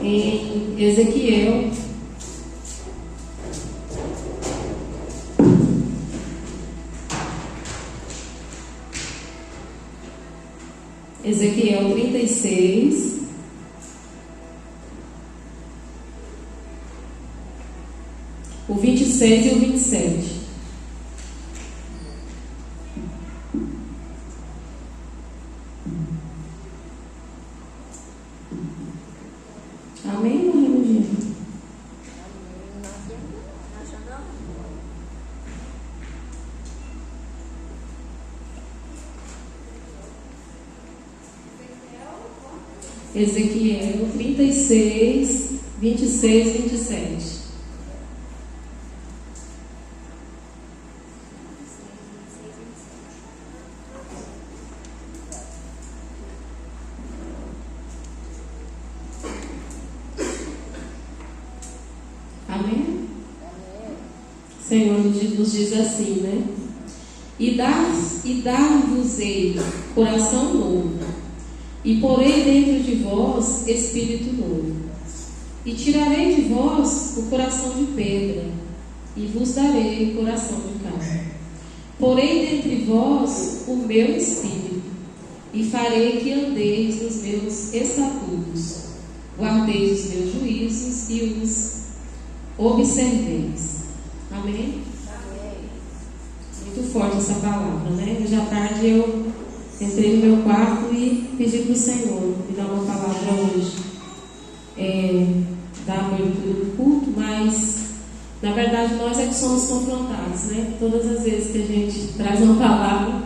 em Ezequiel. Ezequiel 36. O 26 e o 27. Amém, meu irmãozinho? Ezequiel 36, 26 e 27. Amém? O Senhor nos diz assim, né? E dar-vos-ei coração novo, e porei dentro de vós espírito novo, e tirarei de vós o coração de pedra, e vos darei o coração de carne. Porei dentre vós o meu espírito, e farei que andeis nos meus estatutos, guardeis os meus juízos e os observeis. Amém? Muito forte essa palavra, né? Hoje à tarde eu entrei no meu quarto e pedi para o Senhor me dar uma palavra hoje, da abertura do culto, mas na verdade nós é que somos confrontados, né? Todas as vezes que a gente traz uma palavra,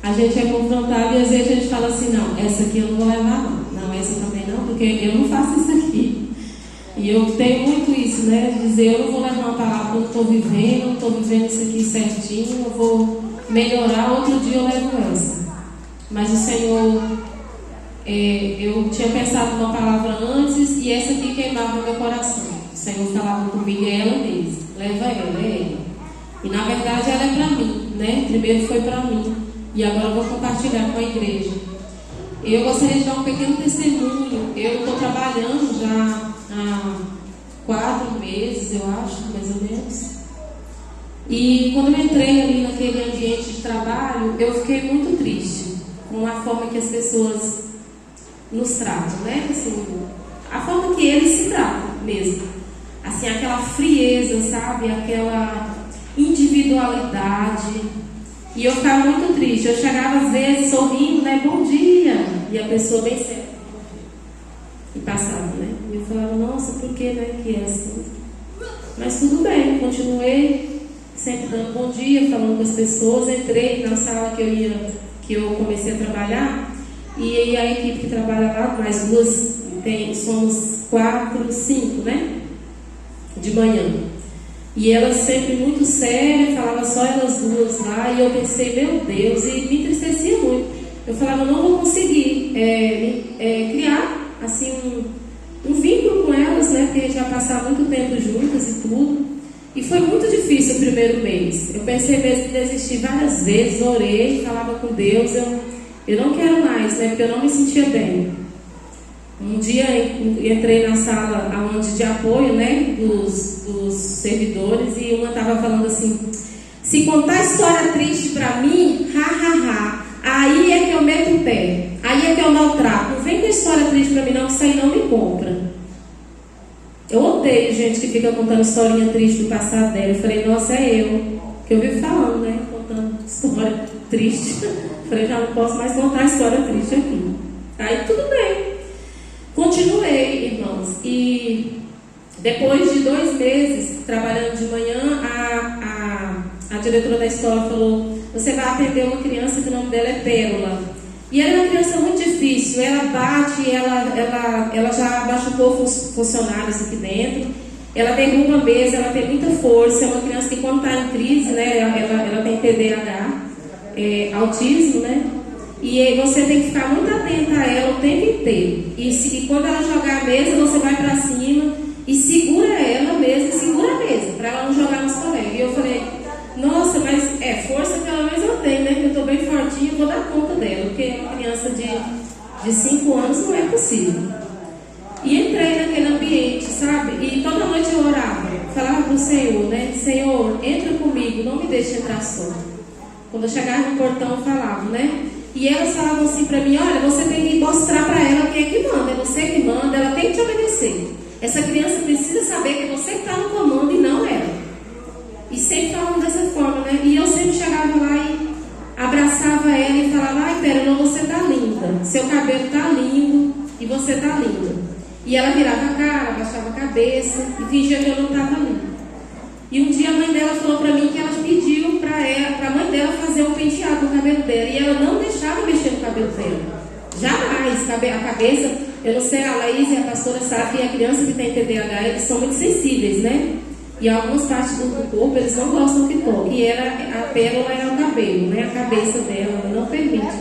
a gente é confrontado e às vezes a gente fala assim: não, essa aqui eu não vou levar, não, essa também não, porque eu não faço isso aqui. E eu tenho muito isso, né? De dizer, eu não vou levar uma palavra que eu estou vivendo, não estou vivendo isso aqui certinho, eu vou melhorar, outro dia eu levo essa. Mas o Senhor, eu tinha pensado numa palavra antes e essa aqui queimava no meu coração. O Senhor falava comigo, é ela mesma, leva ela, é ela. E na verdade ela é para mim, né? Primeiro foi para mim e agora eu vou compartilhar com a igreja. Eu gostaria de dar um pequeno testemunho. Eu estou trabalhando já há 4 meses, eu acho, mais ou menos. E quando eu entrei ali naquele ambiente de trabalho, eu fiquei muito triste com a forma que as pessoas nos tratam, né? Assim, a forma que eles se tratam mesmo. Assim, aquela frieza, sabe? Aquela individualidade. E eu ficava muito triste. Eu chegava às vezes sorrindo, né? Bom dia. E a pessoa bem séria. E passava, né? E eu falava, nossa, por que, né, que é assim? Mas tudo bem, continuei sempre dando bom dia, falando com as pessoas. Entrei na sala que eu comecei a trabalhar, e aí a equipe que trabalha lá, mais duas, somos 4, 5, né? De manhã. E elas sempre muito sérias, falava só elas duas lá, e eu pensei, meu Deus, e me entristecia muito. Eu falava, não vou conseguir criar assim um vínculo com elas, né? Porque a gente já passava muito tempo juntas e tudo. E foi muito difícil o primeiro mês. Eu pensei mesmo em desistir várias vezes, orei, falava com Deus, eu não quero mais, né? Porque eu não me sentia bem. Um dia eu entrei na sala de apoio, né? Dos servidores, e uma estava falando assim: se contar história triste para mim, aí é que eu meto o pé, aí é que eu maltrato. Não vem com história triste para mim não, que isso aí não me compra. Eu odeio gente que fica contando historinha triste do passado dela. Eu falei, nossa, é eu, que eu vivo falando, né? Contando história triste. Eu falei, já não posso mais contar história triste aqui. Aí tudo bem. Continuei, irmãos. E depois de 2 meses trabalhando de manhã, a diretora da escola falou: você vai atender uma criança que o nome dela é Pérola. E ela é uma criança muito difícil. Ela bate, ela já machucou funcionários aqui dentro. Ela derruba a mesa, ela tem muita força. É uma criança que, quando está em crise, né, ela tem TDAH, autismo, né? E aí você tem que ficar muito atenta a ela o tempo inteiro. E quando ela jogar a mesa, você vai para cima e segura ela mesmo, para ela não jogar nos colegas. E eu falei, nossa, mas força pelo menos eu tenho, né? Que eu estou bem fortinha, eu vou dar conta dela, porque uma criança de 5 anos não é possível. E entrei naquele ambiente. sabe? E toda noite eu orava, falava para o Senhor, né? Senhor, entra comigo, não me deixe entrar só. Quando eu chegava no portão, eu falava, né? E elas falavam assim para mim, olha, você tem que mostrar para ela quem é que manda, é você que manda, ela tem que te obedecer. Essa criança precisa saber que você que está no comando e não ela. E sempre falando dessa forma, né? E eu sempre chegava lá e abraçava ela e falava, ai, Pérola, você tá linda, seu cabelo tá lindo e você tá linda. E ela virava a cara, abaixava a cabeça e fingia que eu não estava linda. E um dia a mãe dela falou para mim que ela pediu para a mãe dela fazer um penteado no cabelo dela. E ela não deixava mexer no cabelo dela. Jamais. A cabeça, eu não sei, a Laís e a pastora Safia e a criança que tem TDAH, eles são muito sensíveis, né? E algumas partes do corpo eles não gostam que toque. E a Pérola era o cabelo, né? A cabeça dela, ela não permite.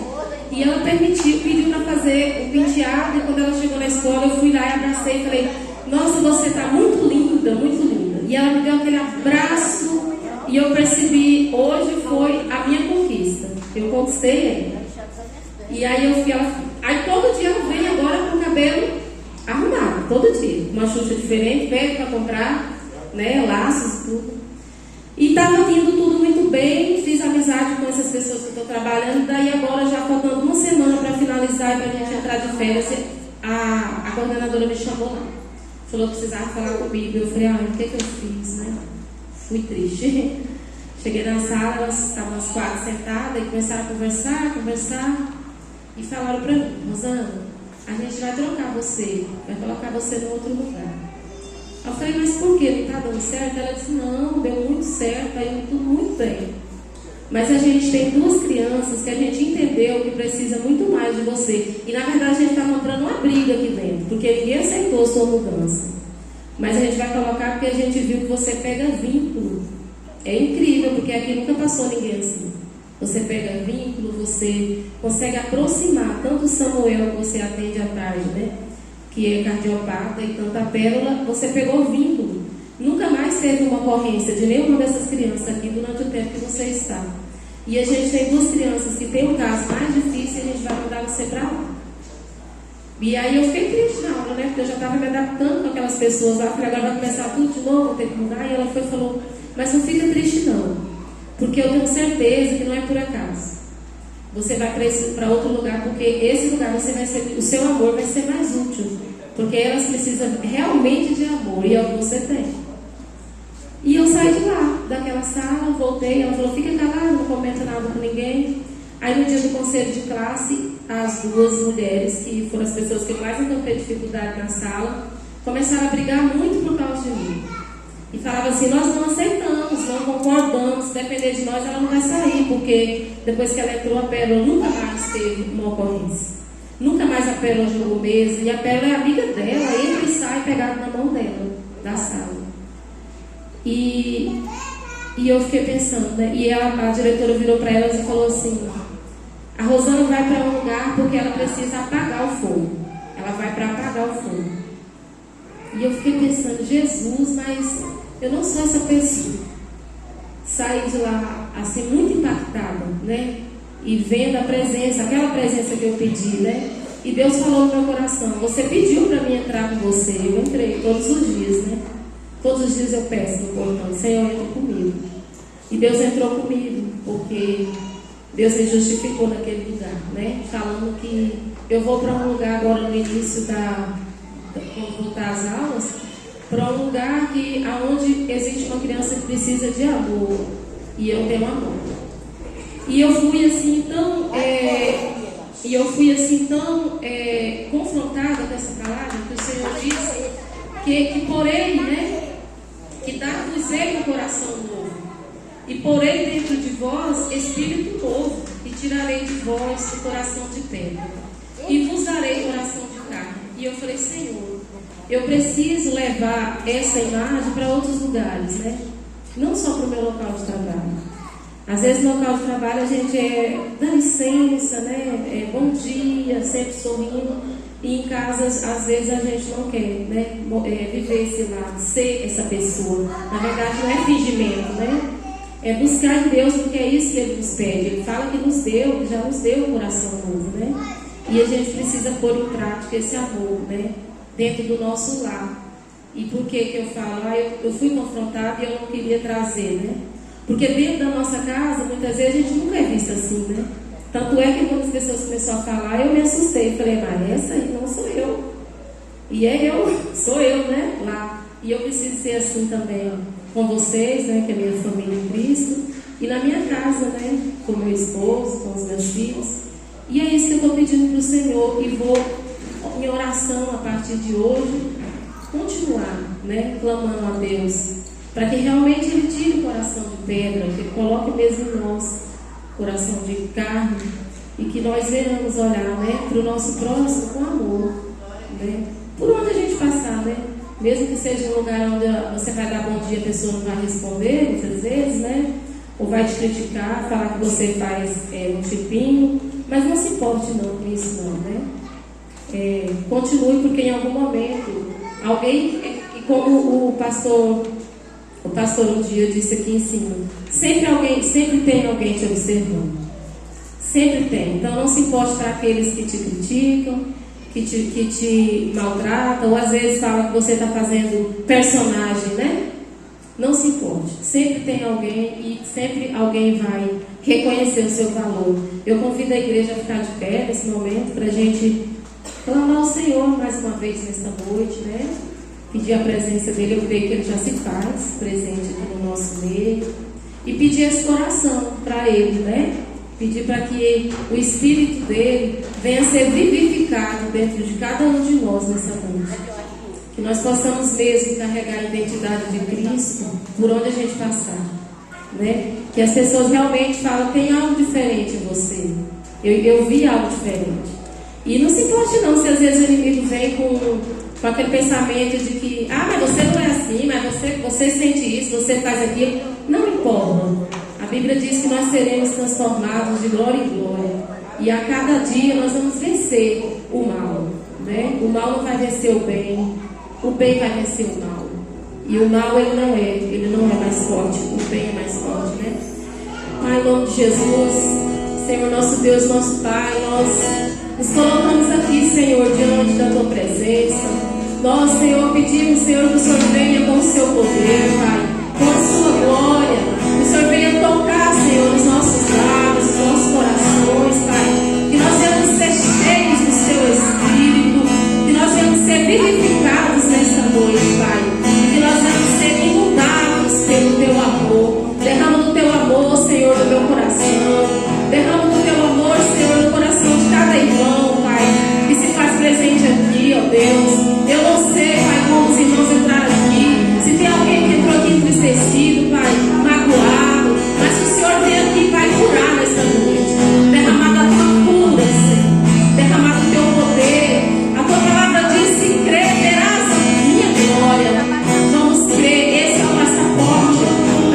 E ela permitiu, pediu para fazer o penteado. E quando ela chegou na escola, eu fui lá e abracei e falei, nossa, você está muito linda, muito linda. E ela me deu aquele abraço e eu percebi, hoje foi a minha conquista. Eu conquistei ela. E aí eu fui, aí todo dia ela vem agora com o cabelo arrumado, todo dia. Uma xuxa diferente, pede para comprar, né, laços e tudo. E estava indo tudo muito bem, fiz amizade com essas pessoas que eu estou trabalhando. Daí agora, já faltando uma semana para finalizar e para a gente entrar de férias, a coordenadora me chamou lá. Falou que precisava falar comigo. Eu falei, o que eu fiz, né? Fui triste. Cheguei na sala, elas estavam as 4 sentadas e começaram a conversar. E falaram para mim, Rosana, a gente vai trocar você, vai colocar você no outro lugar. Eu falei, mas por quê? Não está dando certo? Ela disse, não, deu muito certo, está indo tudo muito bem. Mas a gente tem 2 crianças que a gente entendeu que precisa muito mais de você. E na verdade a gente está comprando uma briga aqui dentro, porque ninguém aceitou a sua mudança. Mas a gente vai colocar porque a gente viu que você pega vínculo. É incrível, porque aqui nunca passou ninguém assim. Você pega vínculo, você consegue aproximar tanto o Samuel que você atende à tarde, né? Que é cardiopata, e tanto a Pérola, você pegou vínculo. Nunca mais teve uma ocorrência de nenhuma dessas crianças aqui durante o tempo que você está. E a gente tem 2 crianças que tem um caso mais difícil e a gente vai mandar você para lá. E aí eu fiquei triste na hora, né? Porque eu já estava me adaptando com aquelas pessoas lá. Falei, agora vai começar tudo de novo, vou ter que mudar. E ela foi e falou, mas não fica triste não. Porque eu tenho certeza que não é por acaso. Você vai para outro lugar, porque esse lugar você vai ser, o seu amor vai ser mais útil. Porque elas precisam realmente de amor, e é o que você tem. E eu saí de lá, daquela sala, voltei, ela falou, fica calada, não comenta nada com ninguém. Aí no dia do conselho de classe, as 2 mulheres, que foram as pessoas que mais encontrei dificuldade na sala, começaram a brigar muito por causa de mim. E falavam assim, nós não aceitamos, não concordamos, se depender de nós ela não vai sair, porque depois que ela entrou, a Pérola nunca mais teve uma ocorrência. Nunca mais a Pérola jogou mesa, e a Pérola é amiga dela, entra e sai pegado na mão dela, da sala. E eu fiquei pensando, né? E a diretora virou para elas e falou assim, a Rosana vai para um lugar porque ela precisa apagar o fogo. Ela vai para apagar o fogo. E eu fiquei pensando, Jesus, mas eu não sou essa pessoa. Saí de lá assim muito impactada, né? E vendo a presença, aquela presença que eu pedi, né? E Deus falou no meu coração, você pediu para mim entrar com você. Eu entrei todos os dias, né? Todos os dias eu peço no portão, Senhor, entra comigo. E Deus entrou comigo, porque Deus me justificou naquele lugar, né? Falando que eu vou para um lugar agora no início quando voltar às aulas, para um lugar onde existe uma criança que precisa de amor, e eu tenho amor. E eu fui assim tão confrontada com essa palavra, que o Senhor disse que porém, né, que dar-vos um coração novo, e porei dentro de vós espírito novo, e tirarei de vós o coração de pedra, e vos darei coração de carne. E eu falei, Senhor, eu preciso levar essa imagem para outros lugares, né? Não só para o meu local de trabalho. Às vezes no local de trabalho a gente dá licença, né? Bom dia, sempre sorrindo. E em casa, às vezes, a gente não quer, né? Viver esse lado, ser essa pessoa. Na verdade, não é fingimento, né? É buscar em Deus, porque é isso que Ele nos pede. Ele fala que já nos deu um coração novo, né? E a gente precisa pôr em prática esse amor, né? Dentro do nosso lar. E por que eu falo? Eu fui confrontada e eu não queria trazer, né? Porque dentro da nossa casa, muitas vezes a gente nunca é vista assim, né? Tanto é que quando as pessoas começaram a falar, eu me assustei. Falei, mas essa aí não sou eu. E é eu, sou eu, né? Lá. E eu preciso ser assim também com vocês, né? Que é a minha família em Cristo. E na minha casa, né? Com meu esposo, com os meus filhos. E é isso que eu estou pedindo para o Senhor. E vou, em oração a partir de hoje, continuar, né? Clamando a Deus. Para que realmente Ele tire o coração de pedra. Que Ele coloque mesmo em nós coração de carne. E que nós venhamos olhar, né? Para o nosso próximo com amor, né? Por onde a gente passar, né? Mesmo que seja um lugar onde você vai dar bom dia, a pessoa não vai responder, muitas vezes, né? Ou vai te criticar, falar que você faz um tipinho, mas não se importe não com isso não, né? Continue, porque em algum momento, alguém, e como o pastor um dia disse aqui em cima, sempre tem alguém te observando. Sempre tem. Então não se importe para aqueles que te criticam, que te maltrata, ou às vezes fala que você está fazendo personagem, né? Não se importe. Sempre tem alguém e sempre alguém vai reconhecer o seu valor. Eu convido a igreja a ficar de pé nesse momento para a gente clamar ao Senhor mais uma vez nesta noite, né? Pedir a presença dele, eu creio que ele já se faz presente aqui no nosso meio. E pedir esse coração para ele, né? Pedir para que o Espírito dele venha ser vivificado dentro de cada um de nós nessa noite. Que nós possamos mesmo carregar a identidade de Cristo por onde a gente passar, né? Que as pessoas realmente falam, tem algo diferente em você. Eu vi algo diferente. E não se importe não se às vezes o inimigo vem com aquele pensamento de que, mas você não é assim, mas você sente isso, você faz aquilo. Não importa. A Bíblia diz que nós seremos transformados de glória em glória. E a cada dia nós vamos vencer o mal, né? O mal não vai vencer o bem vai vencer o mal. E o mal ele não é mais forte, o bem é mais forte, né? Pai, em nome de Jesus, Senhor nosso Deus, nosso Pai, nós nos colocamos aqui, Senhor, diante da Tua presença. Nós, Senhor, pedimos, Senhor, que o Senhor venha com o Seu poder, Pai, com a Sua glória. Que o Senhor venha tocar, Senhor, os nossos lábios, os nossos corações, Pai. Que nós venhamos ser cheios do Seu Espírito. Que nós venhamos ser vivificados nesta noite, Pai. Que nós venhamos ser inundados pelo Teu amor. Derrama do Teu amor, Senhor, no meu coração. Derrama do Teu amor, Senhor, no coração de cada irmão, Pai, que se faz presente aqui, ó Deus. Eu não sei, Pai, como os irmãos entraram aqui. Se tem alguém que entrou aqui entristecido, Pai, magoado, mas que o Senhor vem aqui, Pai, curar nesta noite. Derramar da Tua cura, Senhor. Derramar do Teu poder. A Tua palavra diz: se crer, verás a minha glória. Vamos crer, esse é o passaporte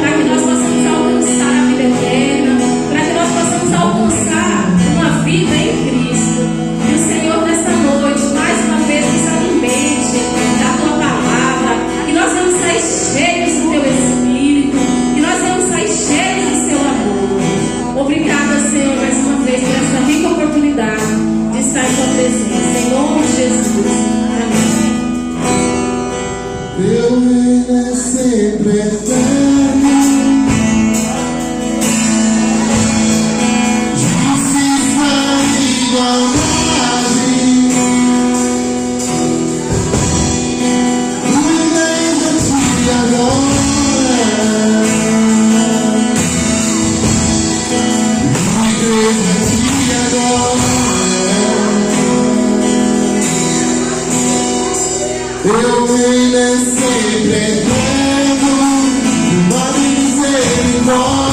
para que nós possamos alcançar a vida eterna, para que nós possamos alcançar uma vida em Cristo. E o Senhor, nesta noite, mais uma vez, nos alimente da Tua palavra, que nós vamos sair cheios do Teu Espírito, que nós vamos sair cheios do Seu amor. Obrigada, Senhor, mais uma vez por essa rica oportunidade de estar em Tua presença. Em nome de Jesus. Amém. Teu reino é sempre eterno. Justiça e igualdade. Tu reina aqui e agora. Tu reina aqui e agora. Teu reino é sempre eterno, amor e misericórdia,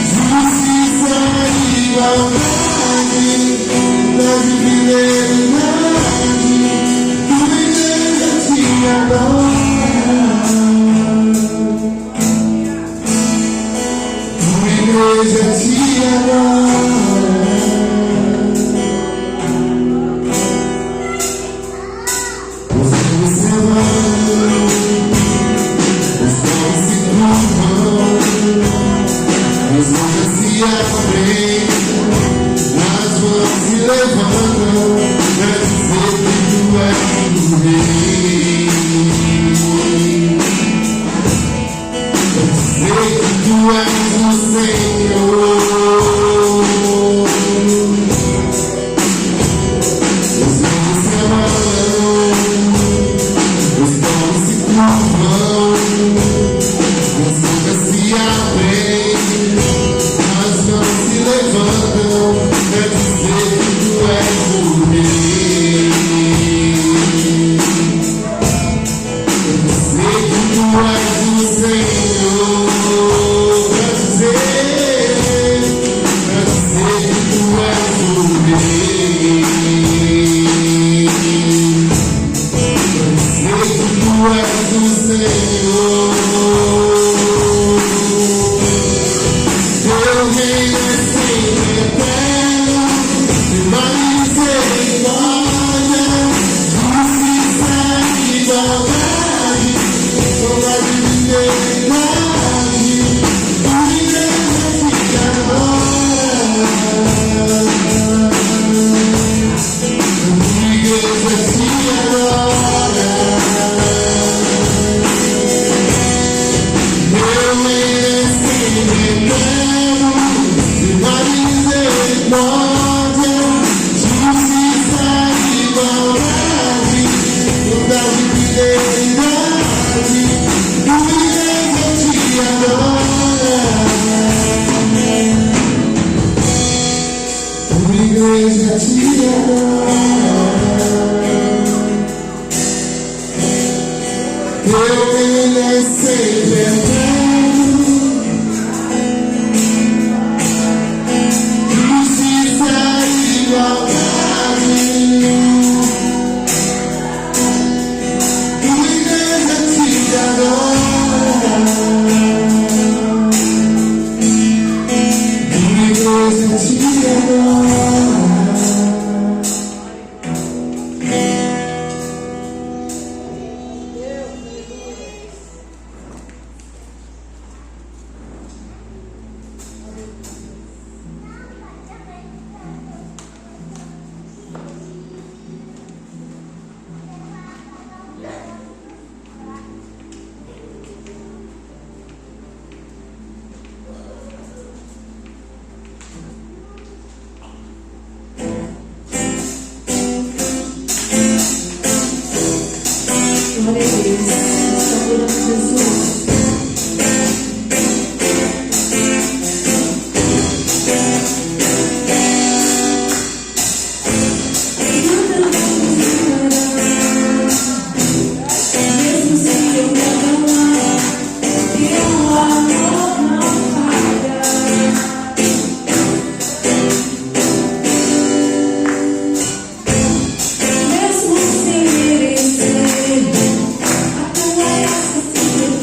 justiça e igualdade, paz e fidelidade, tu reina aqui e agora. Tua igreja te adora. As mãos se abrem, as mãos se levantam. és o Senhor. Teu reino é sempre eterno, permanecer em glória, justiça e igualdade, bondade e fidelidade, unidade te adora. A igreja te adora. Meu reino é sempre eterno, misericórdia, justiça e igualdade, bondade e fidelidade, unidade te adora. A igreja te adora. Teu reino é sempre eterno, justiça e igualdade, tua igreja te adora. Tua igreja te adora. Glória a Deus. Está adorando Jesus. Mesmo se eu perdoar, teu amor não falha. Mesmo sem merecer, a tua graça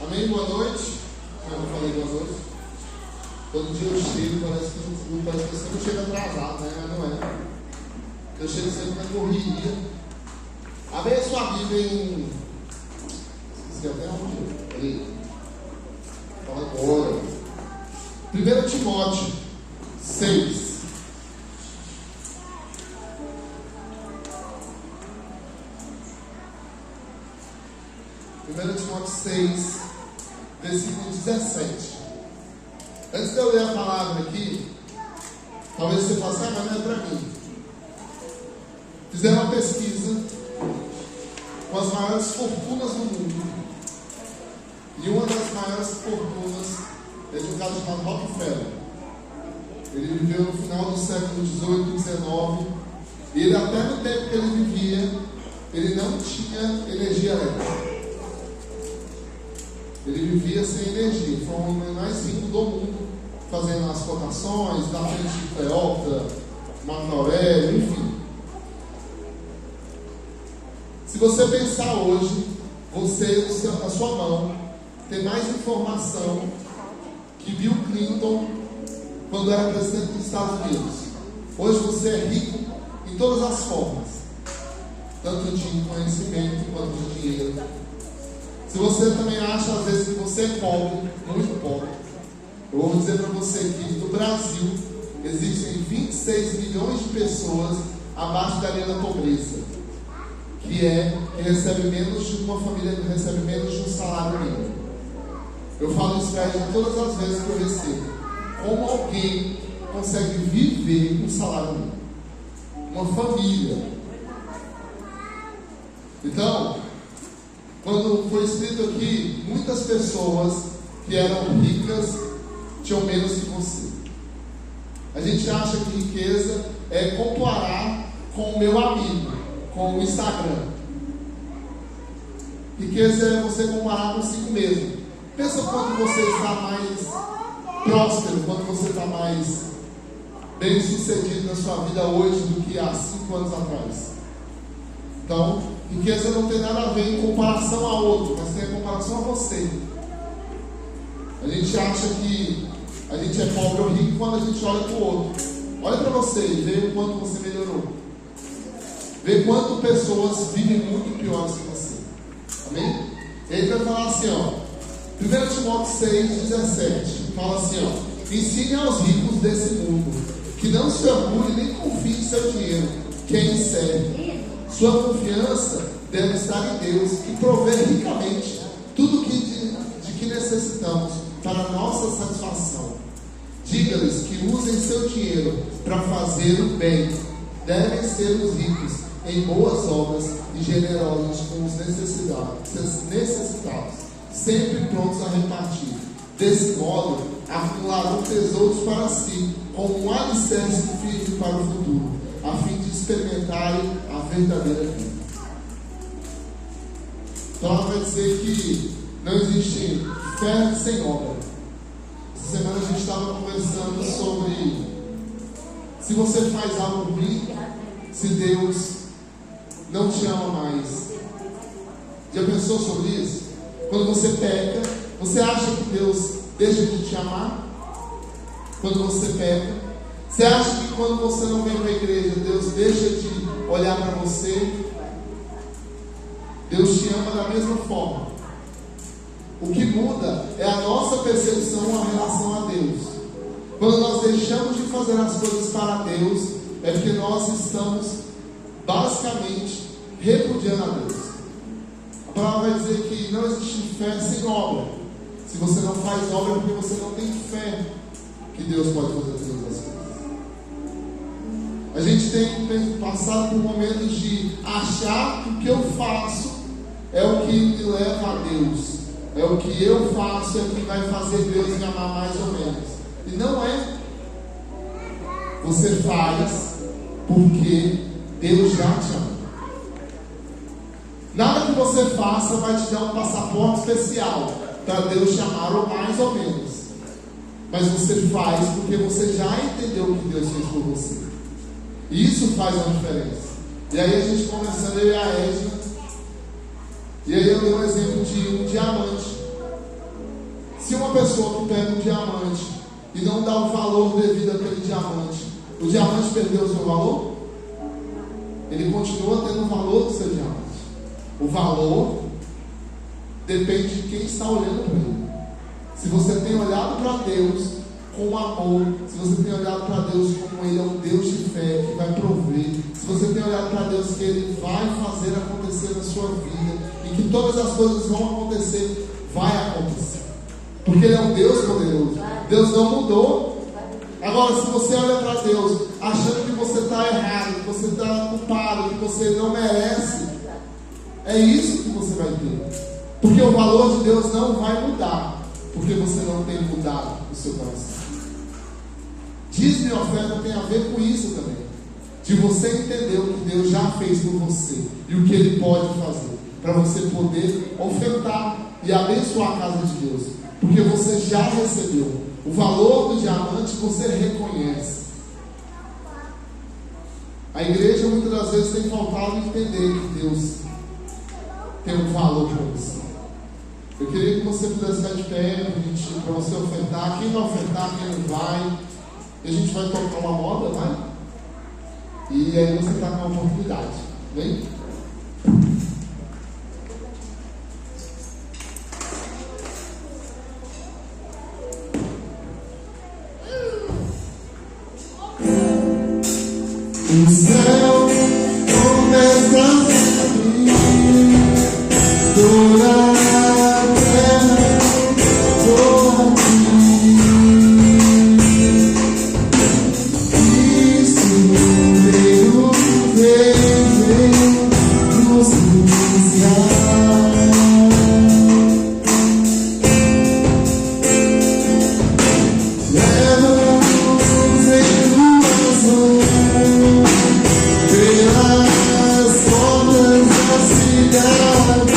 Amém? Boa noite. Como eu falei, boa noite. Todo dia eu chego, parece que eu sempre chego atrasado, né? Mas não é. Eu chego sempre na correria. Abre a sua Bíblia em. Esqueci até onde? Ali. Fala agora. 1 Timóteo 6. Timóteo 6, versículo 17. Antes de eu ler a palavra aqui, talvez você faça, mas não é para mim. Fizeram uma pesquisa com as maiores fortunas do mundo. E uma das maiores fortunas é de um cara chamado Rockefeller. Ele viveu no final do século XVIII e XIX. E ele, até no tempo que ele vivia, ele não tinha energia elétrica. Ele vivia sem energia. Foi o homem mais rico do mundo, fazendo as cotações, da frente de Cleópatra, Marco Aurélio, enfim. Se você pensar hoje, você, na sua mão, tem mais informação que Bill Clinton quando era presidente dos Estados Unidos. Hoje você é rico em todas as formas, tanto de conhecimento quanto de dinheiro. Se você também acha às vezes que você é pobre, muito pobre, eu vou dizer para você que no Brasil existem 26 milhões de pessoas abaixo da linha da pobreza, que recebe menos de uma família que recebe menos de um salário mínimo. Eu falo isso para eles todas as vezes que eu recebo. Como alguém consegue viver com um salário mínimo? Uma família. Então, quando foi escrito aqui, muitas pessoas que eram ricas tinham menos que você. A gente acha que riqueza é comparar com o meu amigo, com o Instagram. Riqueza é você comparar consigo mesmo. Pensa quanto você está mais próspero, quanto você está mais bem sucedido na sua vida hoje do que há 5 anos atrás. Então, riqueza não tem nada a ver em comparação a outro, mas tem a comparação a você. A gente acha que a gente é pobre ou rico quando a gente olha para o outro. Olha para você e vê o quanto você melhorou. Vê quanto pessoas vivem muito piores que você. Amém? Ele vai falar assim, ó. 1 Timóteo 6, 17. Fala assim, ó. Ensine aos ricos desse mundo que não se orgulhe nem confie em seu dinheiro, quem serve. Sua confiança deve estar em Deus, que provê ricamente tudo de que necessitamos para a nossa satisfação. Diga-lhes que usem seu dinheiro para fazer o bem. Devem ser os ricos em boas obras e generosos com os necessitados, sempre prontos a repartir. Desse modo, acumularão tesouros para si, como um alicerce firme para o futuro, a fim de experimentarem a verdadeira vida. Então ela vai dizer que não existe fé sem obra. Essa semana a gente estava conversando sobre se você faz algo ruim, se Deus não te ama mais. Já pensou sobre isso? Quando você peca, você acha que Deus deixa de te amar? Quando você peca, você acha que quando você não vem para a igreja, Deus deixa de olhar para você? Deus te ama da mesma forma. O que muda é a nossa percepção em relação a Deus. Quando nós deixamos de fazer as coisas para Deus, é porque nós estamos basicamente repudiando a Deus. A palavra vai dizer que não existe fé sem obra. Se você não faz obra é porque você não tem fé que Deus pode fazer todas as coisas. A gente tem passado por momentos de achar que o que eu faço é o que me leva a Deus. é o que eu faço é que vai fazer Deus me amar mais ou menos. E não é. Você faz porque Deus já te ama. Nada que você faça vai te dar um passaporte especial para Deus te amar, ou mais ou menos. Mas você faz porque você já entendeu o que Deus fez por você. E isso faz uma diferença. E aí a gente conversando, eu e a Edna, e aí eu dei um exemplo de um diamante. Se uma pessoa que pega um diamante e não dá o valor devido àquele diamante, o diamante perdeu o seu valor? Ele continua tendo o valor do seu diamante. O valor depende de quem está olhando para ele. Se você tem olhado para Deus com amor, se você tem olhado para Deus como Ele é um Deus de fé que vai prover, se você tem olhado para Deus que Ele vai fazer acontecer na sua vida e que todas as coisas vão acontecer, vai acontecer. Porque Ele é um Deus poderoso. Deus não mudou. Agora, se você olha para Deus achando que você está errado, que você está culpado, que você não merece, é isso que você vai ter. Porque o valor de Deus não vai mudar, porque você não tem mudado o seu coração. Dízimo e oferta tem a ver com isso também. De você entender o que Deus já fez por você e o que Ele pode fazer, para você poder ofertar e abençoar a casa de Deus. Porque você já recebeu. O valor do diamante você reconhece. A igreja muitas das vezes tem faltado entender que Deus tem um valor para você. Eu queria que você pudesse ficar de pé para você ofertar. Quem vai ofertar, quem não vai. E a gente vai tocar uma moda, vai? E aí você está com a oportunidade. Vem? O céu começa a abrir, toda a terra toda aqui. Isso veio nos iniciar. Leva-nos em tuas mãos pelas portas da cidade.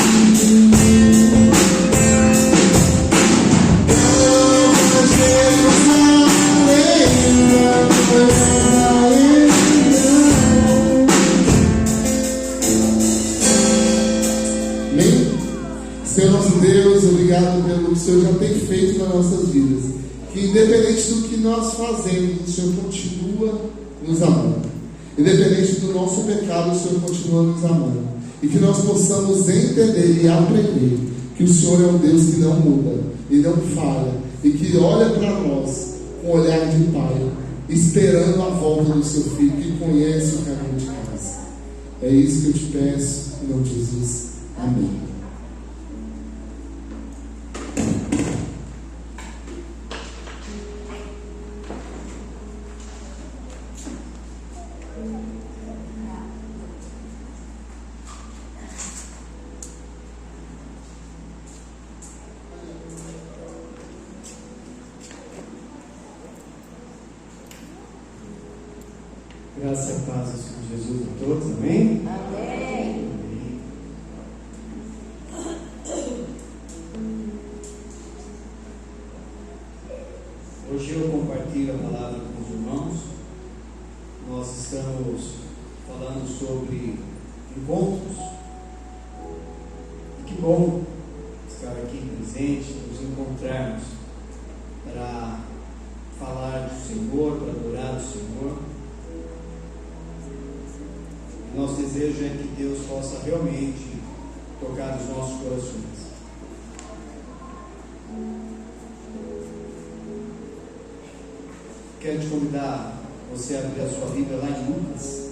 Senhor nosso Deus, obrigado pelo que o Senhor já tem feito nas nossas vidas. Que independente do que nós fazemos, o Senhor continua nos amando. Independente do nosso pecado, o Senhor continua nos amando. E que nós possamos entender e aprender que o Senhor é um Deus que não muda e não falha. E que olha para nós com um olhar de Pai, esperando a volta do seu Filho, que conhece o caminho de casa. É isso que eu te peço, em nome de Jesus. Amém. Graça e paz ao Senhor Jesus a todos, amém? Amém. Hoje eu compartilho a palavra com os irmãos. Nós estamos falando sobre encontros. E que bom estar aqui presente, nos encontrarmos para falar do Senhor, para adorar o Senhor. Nosso desejo é que Deus possa realmente tocar os nossos corações. Quero te convidar você a abrir a sua Bíblia lá em Lucas,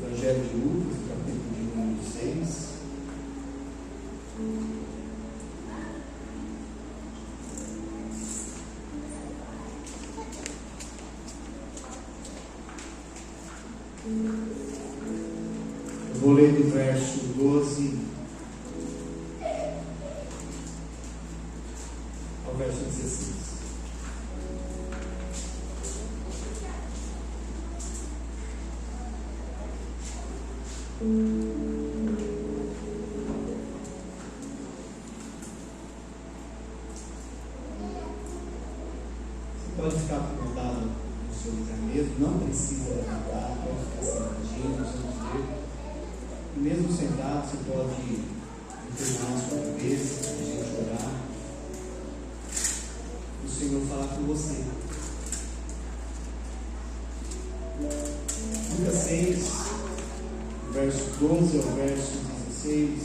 Evangelho de Lucas, capítulo de número 6. Eu vou ler do verso 12 verso 16. Você pode ficar acomodado no seu lugar mesmo, não precisa levantar, pode ficar sentadinho, nos seus dedos. E mesmo sentado, você pode inclinar a sua cabeça, a gente orar. O Senhor falar com você. Lucas 6, verso 12 ao verso 16,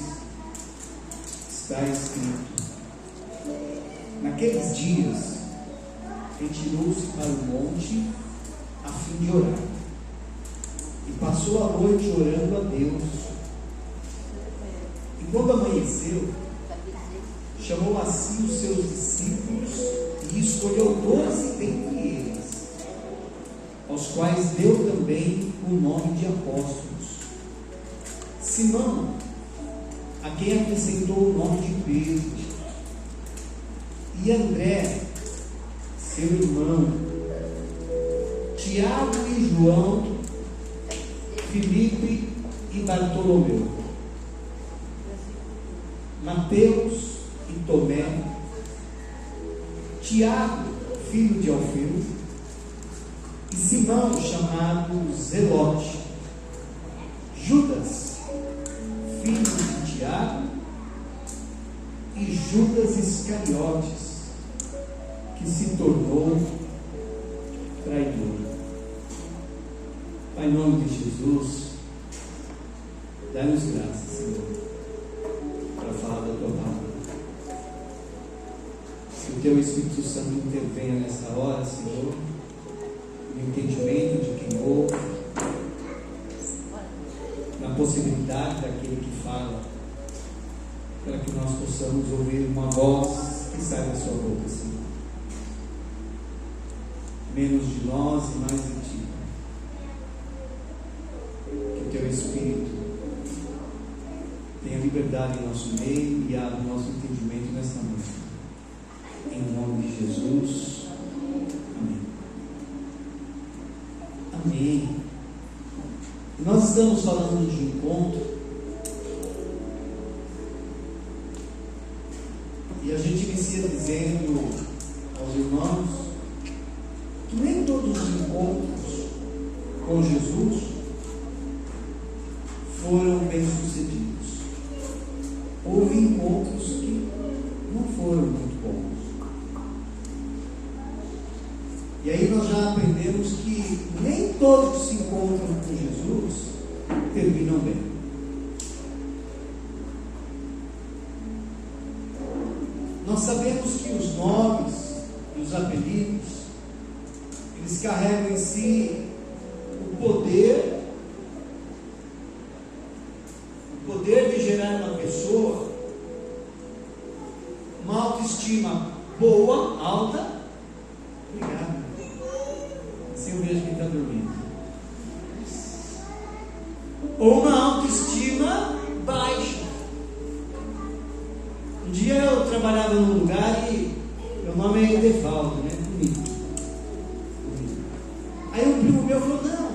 está escrito: naqueles dias, retirou-se para o monte a fim de orar, e passou a noite orando a Deus. E quando amanheceu, chamou a si os seus discípulos e escolheu 12 dentre eles, aos quais deu também o nome de apóstolos: Simão, a quem acrescentou o nome de Pedro, e André, seu irmão, Tiago e João, Filipe e Bartolomeu, Mateus e Tomé, Tiago, filho de Alfeu, e Simão, chamado Zelote, Judas, filho de Tiago, e Judas Iscariotes, que se tornou traidor. Pai, em nome de Jesus, dá-nos graça, Senhor, para falar da tua palavra. Que o teu Espírito Santo intervenha nessa hora, Senhor, no entendimento de quem ouve, na possibilidade daquele que fala, para que nós possamos ouvir uma voz que sai da sua boca, Senhor. Menos de nós e mais de ti. Que o teu Espírito tenha liberdade em nosso meio e abra o nosso entendimento nesta noite. Em nome de Jesus. Amém. Amém. Nós estamos falando de encontro. E a gente inicia dizendo aos irmãos que nem todos os encontros com Jesus foram bem-sucedidos. Houve encontros que não foram muito bons. E aí nós já aprendemos que nem todos que se encontram com Jesus terminam bem. Nós sabemos que os nomes e os apelidos, eles carregam em si o poder de gerar uma pessoa uma autoestima boa, alta. Obrigado. Assim eu vejo quem está dormindo. Ou uma autoestima baixa. Um dia eu trabalhava num lugar e meu nome é Edevaldo, né? Bonito. Aí um primo meu falou: não,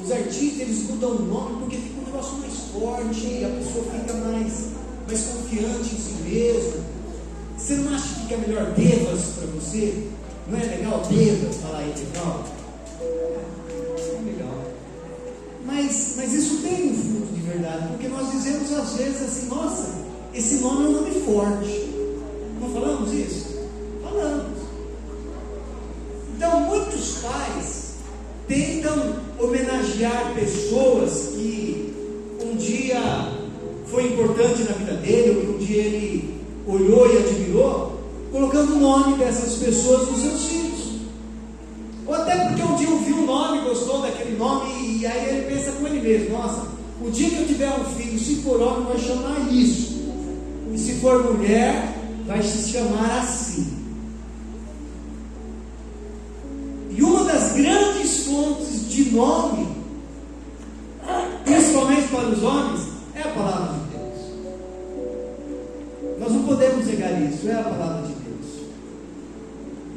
os artistas eles mudam o nome porque fica um negócio mais forte, a pessoa fica mais confiante em si mesmo. Você não acha que fica melhor Devas para você? Não é legal Devas falar aí legal? É legal. Mas isso tem um fundo de verdade, porque nós dizemos às vezes assim: nossa, esse nome é um nome forte. Não falamos isso? Falamos. Então muitos pais tentam homenagear pessoas que um dia foi importante na vida dele, ou que um dia ele olhou e admirou, colocando o nome dessas pessoas nos seus filhos. Ou até porque um dia ouviu um nome, gostou daquele nome, e aí ele pensa com ele mesmo: nossa, o dia que eu tiver um filho, se for homem, vai chamar isso, e se for mulher, vai se chamar assim. E uma das grandes fontes de nome, principalmente para os homens, é a palavra de Deus. Nós não podemos negar isso, é a palavra de Deus.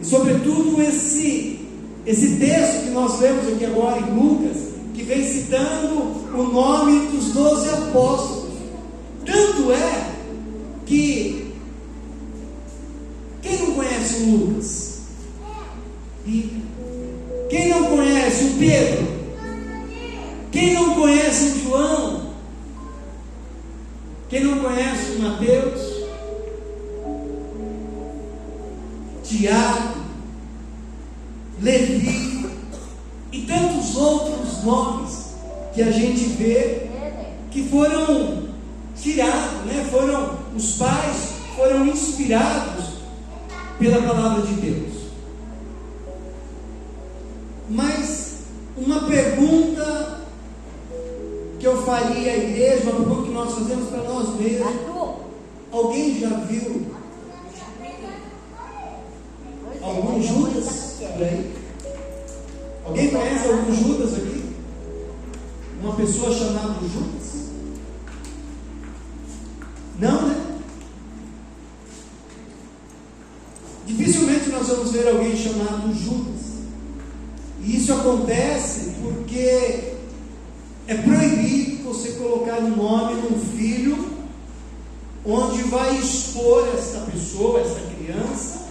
E sobretudo esse texto que nós lemos aqui agora em Lucas, que vem citando o nome dos 12 apóstolos. Tanto é que quem não conhece o Lucas? Bíblia. Quem não conhece o Pedro? Quem não conhece o João? Quem não conhece o Mateus? Tiago, Levi e tantos outros nomes que a gente vê que foram tirados, né? Os pais foram inspirados pela palavra de Deus. Mas uma pergunta que eu faria à igreja, uma pergunta que nós fazemos para nós mesmos: alguém já viu algum Judas por aí? Alguém conhece algum Judas aqui? Uma pessoa chamada Judas? Não, né? Dificilmente nós vamos ver alguém chamado Judas. E isso acontece porque é proibido você colocar um nome num filho onde vai expor essa pessoa, essa criança,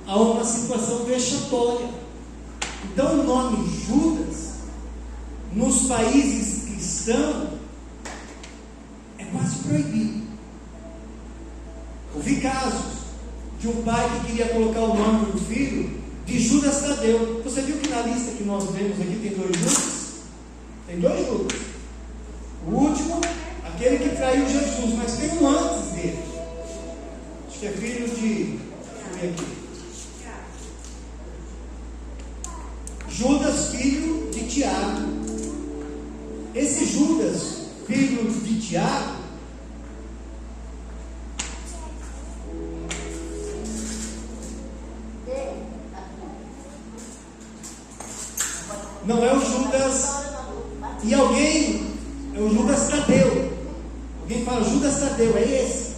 a uma situação vexatória. Então o nome Judas, nos países cristãos, é quase proibido. Ouvi casos de um pai que queria colocar o nome do filho de Judas Tadeu. Você viu que na lista que nós vemos aqui tem 2 Judas? Tem 2 Judas. O último, aquele que traiu Jesus, mas tem um antes dele. Acho que é filho de... Deixa eu ver aqui. Judas, filho de Tiago. Esse Judas, filho de Tiago, não é o Judas, e alguém, é o Judas Tadeu. Alguém fala, Judas Tadeu, é esse.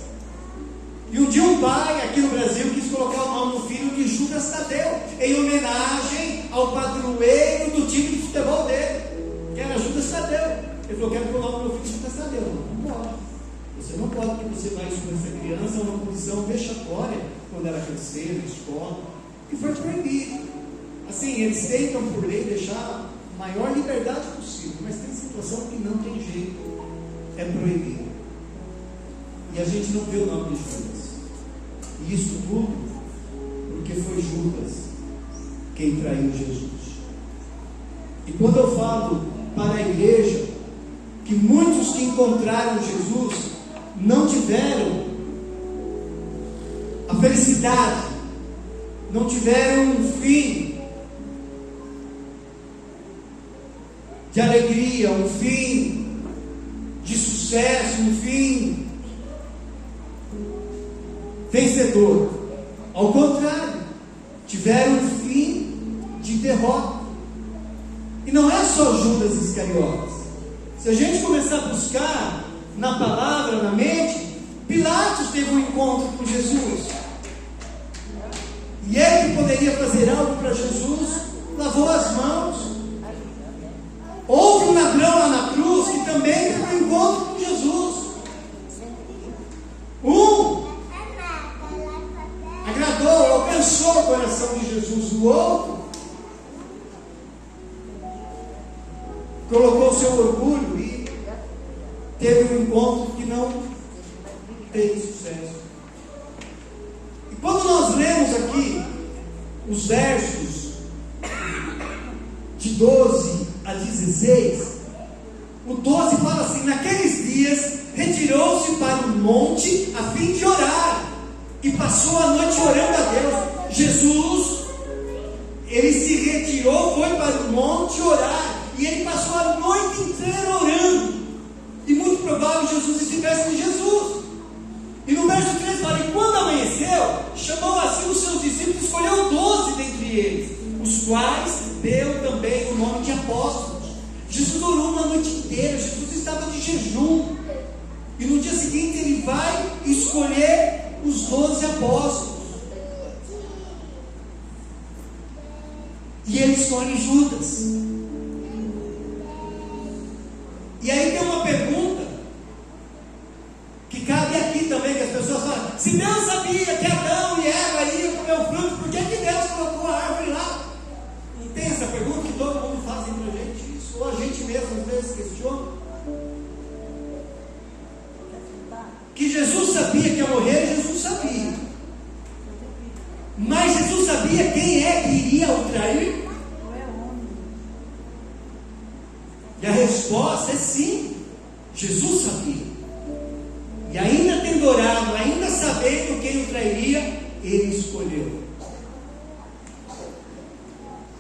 E um dia um pai aqui no Brasil quis colocar o nome do filho de Judas Tadeu, em homenagem ao padroeiro do time de futebol dele, que era Judas Tadeu. Ele falou, quero colocar o meu filho de Judas Tadeu. Não pode. Você não pode, porque você vai expor essa criança a uma posição vexatória quando ela crescer na escola. E foi proibido. Assim, eles tentam por lei deixar a maior liberdade possível, mas tem situação que não tem jeito, é proibido. E a gente não vê o nome de Judas. E isso tudo porque foi Judas quem traiu Jesus. E quando eu falo para a igreja que muitos que encontraram Jesus não tiveram a felicidade, não tiveram um fim de alegria, um fim de sucesso, um fim vencedor. Ao contrário, tiveram um fim de derrota. E não é só Judas Iscariotes. Se a gente começar a buscar na palavra, na mente, Pilatos teve um encontro com Jesus. E ele que poderia fazer algo para Jesus, lavou as mãos. Houve um ladrão lá na cruz que também teve um encontro com Jesus. Um agradou, alcançou o coração de Jesus. O outro colocou seu orgulho e teve um encontro que não teve sucesso. E quando nós lemos aqui os versos de 12 a 16, o 12 fala assim: naqueles dias retirou-se para um monte a fim de orar, e passou a noite orando a Deus. Jesus, ele se retirou, foi para o monte orar, e ele passou a noite inteira orando. E muito provável Jesus estivesse em Jesus. E no verso 13 fala: e quando amanheceu, chamou assim os seus discípulos, escolheu 12 dentre eles, os quais deu também o nome de apóstolos. Jesus orou uma noite inteira, Jesus estava de jejum. E no dia seguinte ele vai escolher os 12 apóstolos. E ele escolhe Judas. E aí tem uma pergunta que cabe aqui também, que as pessoas falam: se Deus sabia que Adão e Eva iam comer o fruto, por que Deus colocou a árvore lá? Não tem essa pergunta que todo mundo faz pra gente isso? Ou a gente mesmo às vezes questiona? Que Jesus sabia que ia morrer, Jesus sabia. Mas Jesus sabia quem é que iria o trair? E a resposta é sim, Jesus sabia. E ainda tendo orado, ainda sabendo quem o trairia, ele escolheu.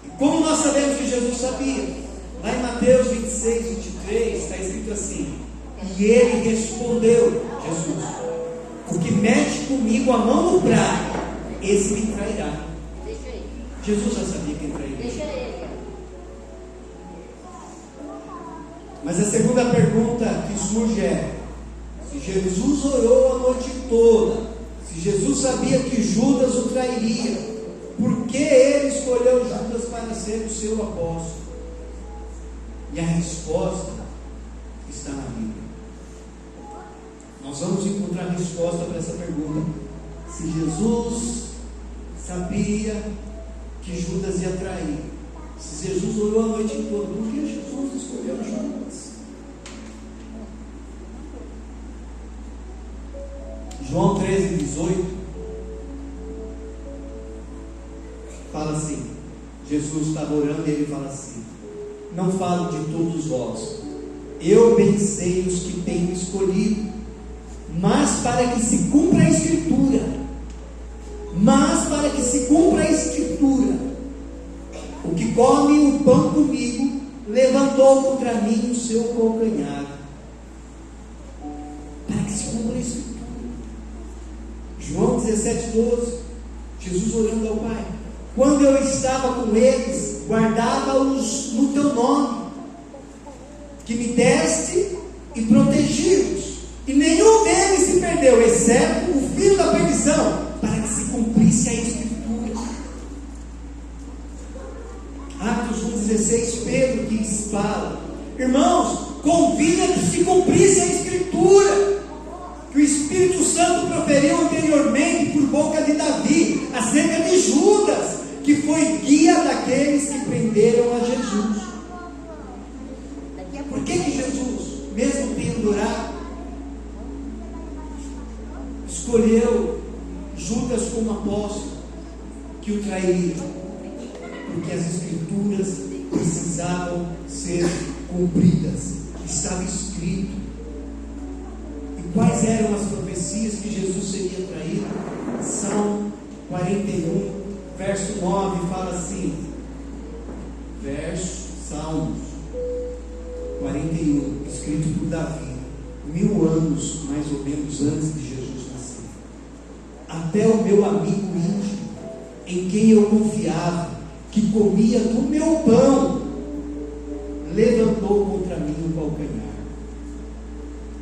E como nós sabemos que Jesus sabia? Lá em Mateus 26, 23, está escrito assim: e ele respondeu, Jesus: o que mete comigo a mão no prato, esse me trairá. Jesus já sabia quem trairia. Mas a segunda pergunta que surge é: se Jesus orou a noite toda, se Jesus sabia que Judas o trairia, por que ele escolheu Judas para ser o seu apóstolo? E a resposta está na Bíblia. Nós vamos encontrar a resposta para essa pergunta. Se Jesus sabia que Judas ia trair, se Jesus orou a noite toda, por que Jesus escolheu Judas? João 13, 18 fala assim: Jesus estava orando e ele fala assim: não falo de todos vós, eu bem sei os que tenho escolhido, mas para que se cumpra a Escritura, o que come o pão comigo levantou contra mim o seu calcanhar. Para que se cumpra a Escritura. João 17, 12, Jesus orando ao Pai: quando eu estava com eles, guardava-os no teu nome, que me deste, e protegi-os, e nenhum deles se perdeu, exceto o filho da perdição, para que se cumprisse a Escritura. Atos 1,16, Pedro que fala: irmãos, convinha que se cumprisse a Escritura que o Espírito Santo proferiu anteriormente por boca de Davi acerca de Judas, que foi guia daqueles que prenderam a Jesus. Por que Jesus, mesmo tendo orado, escolheu Judas como apóstolo que o trairia? Porque as Escrituras precisavam ser cumpridas. Estava escrito. E quais eram as profecias que Jesus seria traído? Salmo 41, verso 9 fala assim: Salmos 41, escrito por Davi, 1000 anos mais ou menos antes de Jesus nascer. Até o meu amigo íntimo, em quem eu confiava, que comia do meu pão, levantou contra mim o calcanhar.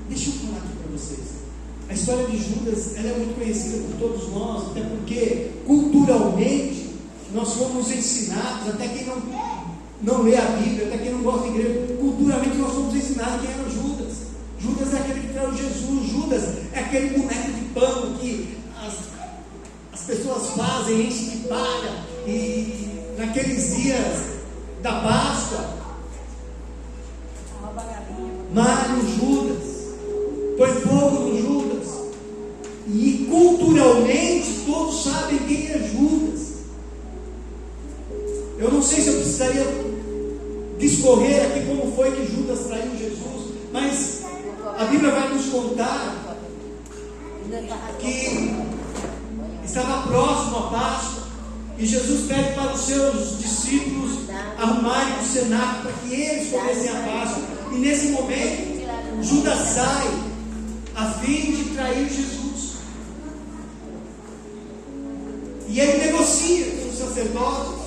Deixa eu falar aqui para vocês. A história de Judas, ela é muito conhecida por todos nós, até porque culturalmente nós fomos ensinados, até quem não lê a Bíblia, até quem não gosta de igreja, culturalmente nós fomos ensinados quem era Judas. Judas é aquele que traiu Jesus. Judas é aquele boneco de pano que as pessoas fazem, enchem de palha, e naqueles dias da Páscoa malha o Judas, põe fogo no Judas, e culturalmente todos sabem quem é Judas. Eu não sei se eu precisaria discorrer aqui como foi que Judas traiu Jesus, mas a Bíblia vai nos contar que estava próximo à Páscoa, e Jesus pede para os seus discípulos arrumarem o cenáculo para que eles comessem a Páscoa. E nesse momento, Judas sai a fim de trair Jesus. E ele negocia com os sacerdotes.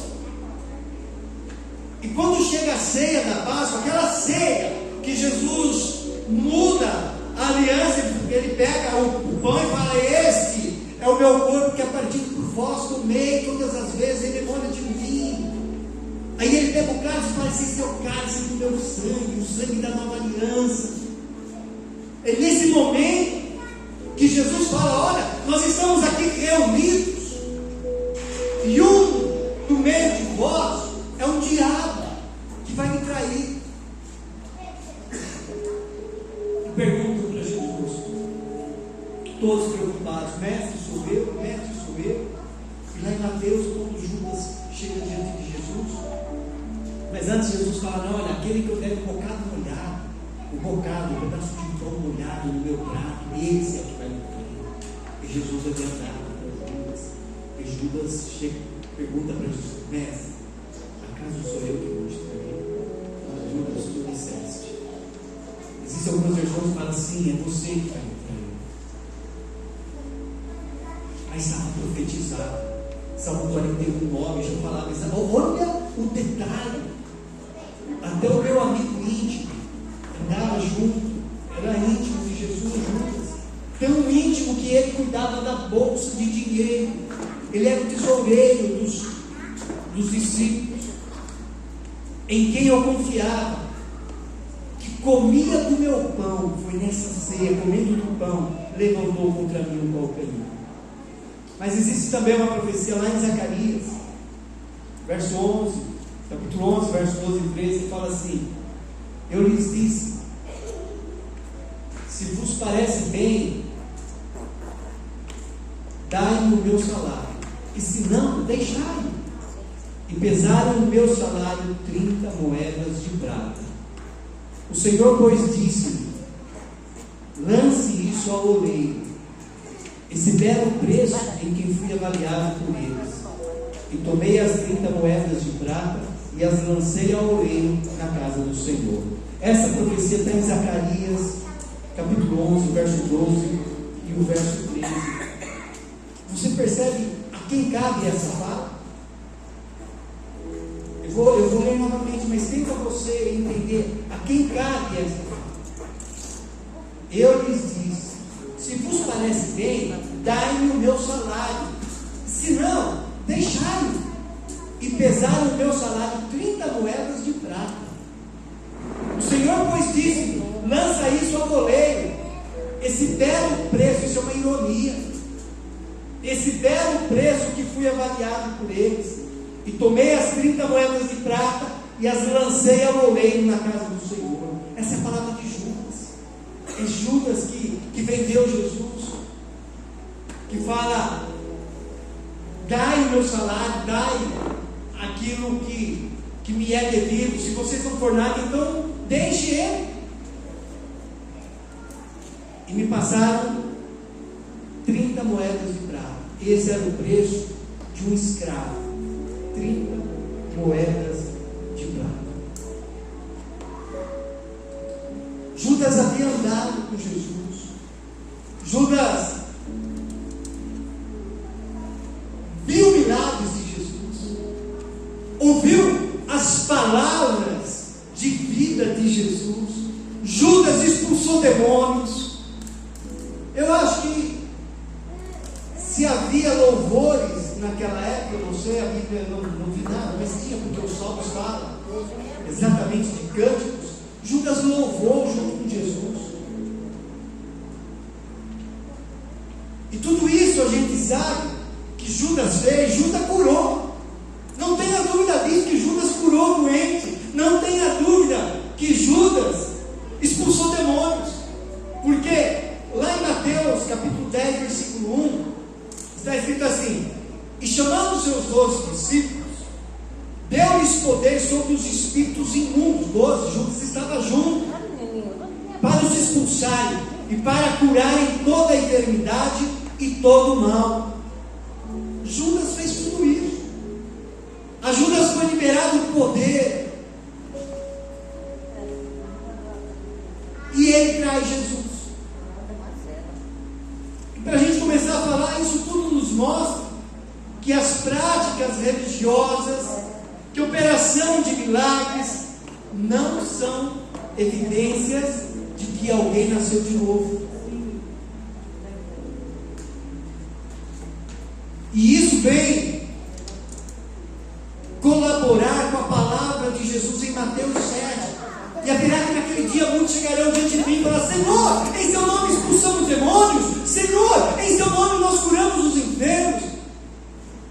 E quando chega a ceia da Páscoa, aquela ceia que Jesus muda a aliança, ele pega o pão e fala: este é o meu corpo que é partido por vós, comei todas as vezes em memória de mim. beba o cálice, fala, esse é o cálice do meu sangue, o sangue da nova aliança. É nesse momento que Jesus fala, olha, nós estamos aqui reunidos, e no meio de vós é um diabo que vai me trair. E perguntam para Jesus, todos preocupados, mestre sou eu, mestre sou eu. E lá em Mateus, quando Judas chega diante de Jesus, mas antes Jesus fala, não, olha, aquele que eu der um bocado molhado, um pedaço de pão molhado no meu prato, esse é o que vai me trair. E Jesus é verdade para Judas. E Judas pergunta para Jesus, mestre, acaso sou eu que vou te trair? Judas, tu disseste. Existem algumas versões que falam assim, é você que vai me trair. Mas estava profetizado. Salmo 41:9 já falava isso. Olha o detalhe. Até o meu amigo íntimo andava junto, era íntimo de Jesus, Judas. Tão íntimo que ele cuidava da bolsa de dinheiro. Ele era o tesoureiro dos discípulos, em quem eu confiava, que comia do meu pão. Foi nessa ceia, comendo do pão, levantou contra mim o calcanhar. Mas existe também uma profecia lá em Zacarias, verso 11, capítulo 11, verso 12 e 13, que fala assim: eu lhes disse, se vos parece bem, dai-me o meu salário, e se não, deixai-me. E pesaram o meu salário 30 moedas de prata. O Senhor, pois, disse-me, lance isso ao oleiro, esse belo preço em que fui avaliado por eles. E tomei as 30 moedas de prata e as lancei ao oleiro na casa do Senhor. Essa profecia está em Zacarias, capítulo 11, verso 12 e o verso 13. Você percebe a quem cabe essa fala? Eu vou ler novamente, mas tenta você entender a quem cabe essa fala. Eu lhes disse, se vos parece bem, dai-me o meu salário, se não, deixai-me. E pesaram o meu salário 30 moedas de prata. O Senhor, pois, disse, lança isso ao oleiro, esse belo preço, isso é uma ironia, esse belo preço que fui avaliado por eles. E tomei as 30 moedas de prata e as lancei ao oleiro na casa do Senhor. Essa é a palavra de Judas. É Judas que vendeu Jesus, que fala, dai o meu salário, dai aquilo que me é devido. Se vocês não for nada, então deixe ele. E me passaram 30 moedas de prata. Esse era o preço de um escravo. 30 moedas de prata. Judas havia andado com Jesus. Judas viu milagres de Jesus, ouviu as palavras de vida de Jesus. Judas expulsou demônios. Eu acho que se havia louvores naquela época, eu não sei, a Bíblia não vi nada, mas tinha, porque os salmos falam exatamente de cânticos. Judas louvou junto com Jesus. E tudo isso a gente sabe que Judas fez. Judas curou. Não tenha dúvida disso, que Judas curou o doente. Não tenha dúvida que Judas expulsou demônios. Porque lá em Mateus capítulo 10, versículo 1, está escrito assim: e chamando os seus 12 discípulos, deu-lhes poder sobre os espíritos imundos. 12, Judas estava junto, para os expulsarem e para curarem toda a enfermidade e todo o mal. Judas fez tudo isso. A Judas foi liberado o poder, e ele traz Jesus. E para a gente começar a falar, isso tudo nos mostra que as práticas religiosas, que operação de milagres, não são evidências de que alguém nasceu de novo. E isso vem colaborar com a palavra Mateus 7. E haverá que naquele dia muitos chegarão diante de mim e falarão: Senhor, em seu nome expulsamos demônios, Senhor, em seu nome nós curamos os enfermos.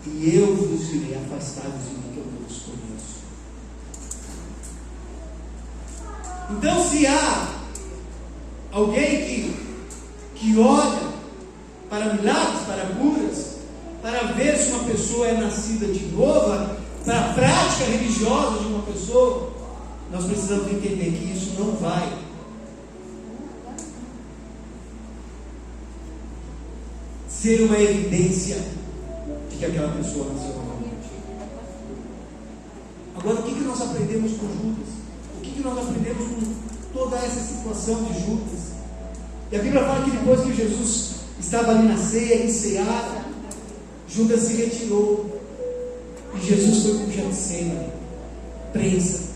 E eu vos direi: afastai-vos de mim, que eu não vos conheço. Então, se há alguém que olha para milagres, para curas, para ver se uma pessoa é nascida de novo, para a prática religiosa de uma pessoa, nós precisamos entender que isso não vai ser uma evidência de que aquela pessoa nasceu novamente. Agora, o que nós aprendemos com Judas? O que nós aprendemos com toda essa situação de Judas? E a Bíblia fala que depois que Jesus estava ali na ceia, enceada, Judas se retirou e Jesus foi para o Getsemane, prensa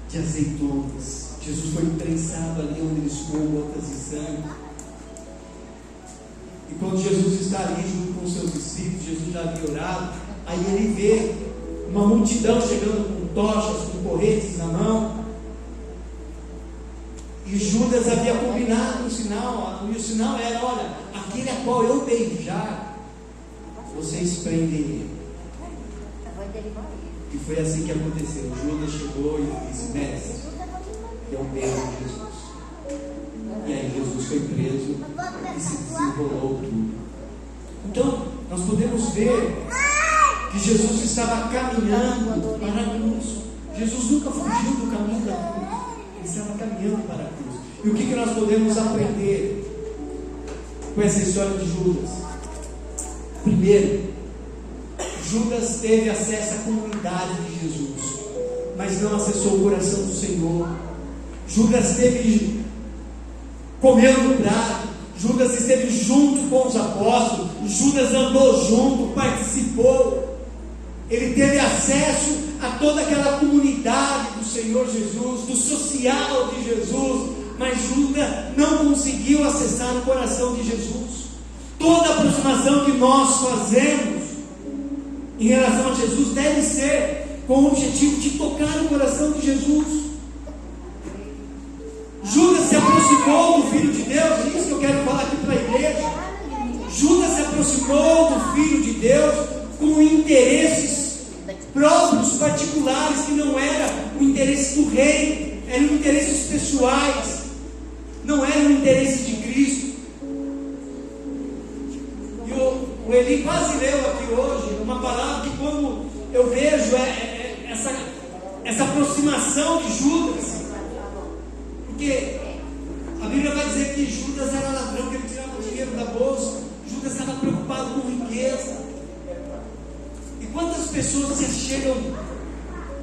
de azeitonas. Jesus foi prensado ali onde ele escoou gotas de sangue. E quando Jesus está ali junto com os seus discípulos, Jesus já havia orado, aí ele vê uma multidão chegando com tochas, com porretes na mão. E Judas havia combinado um sinal, e o sinal era: olha, aquele a qual eu beijar, vocês prendem ele. E foi assim que aconteceu. Judas chegou e disse: mestre, eu beijo Jesus. E aí Jesus foi preso e se desenrolou tudo. Então, nós podemos ver que Jesus estava caminhando para a cruz. Jesus nunca fugiu do caminho da cruz. Ele estava caminhando para a cruz. E o que nós podemos aprender com essa história de Judas? Primeiro, Judas teve acesso à comunidade de Jesus, mas não acessou o coração do Senhor. Judas comeu no prato, Judas esteve junto com os apóstolos, Judas andou junto, participou, ele teve acesso a toda aquela comunidade do Senhor Jesus, do social de Jesus, mas Judas não conseguiu acessar o coração de Jesus. Toda aproximação que nós fazemos em relação a Jesus deve ser com o objetivo de tocar o coração de Jesus. Judas se aproximou do Filho de Deus, é isso que eu quero falar aqui para a igreja. Judas se aproximou do Filho de Deus com interesses próprios, particulares, que não era o interesse do reino, eram interesses pessoais, não era o interesse de Cristo. E o Eli quase leu aqui hoje uma palavra que, quando eu vejo essa aproximação de Judas, porque a Bíblia vai dizer que Judas era ladrão, que ele tirava o dinheiro da bolsa. Judas estava preocupado com riqueza. E quantas pessoas se chegam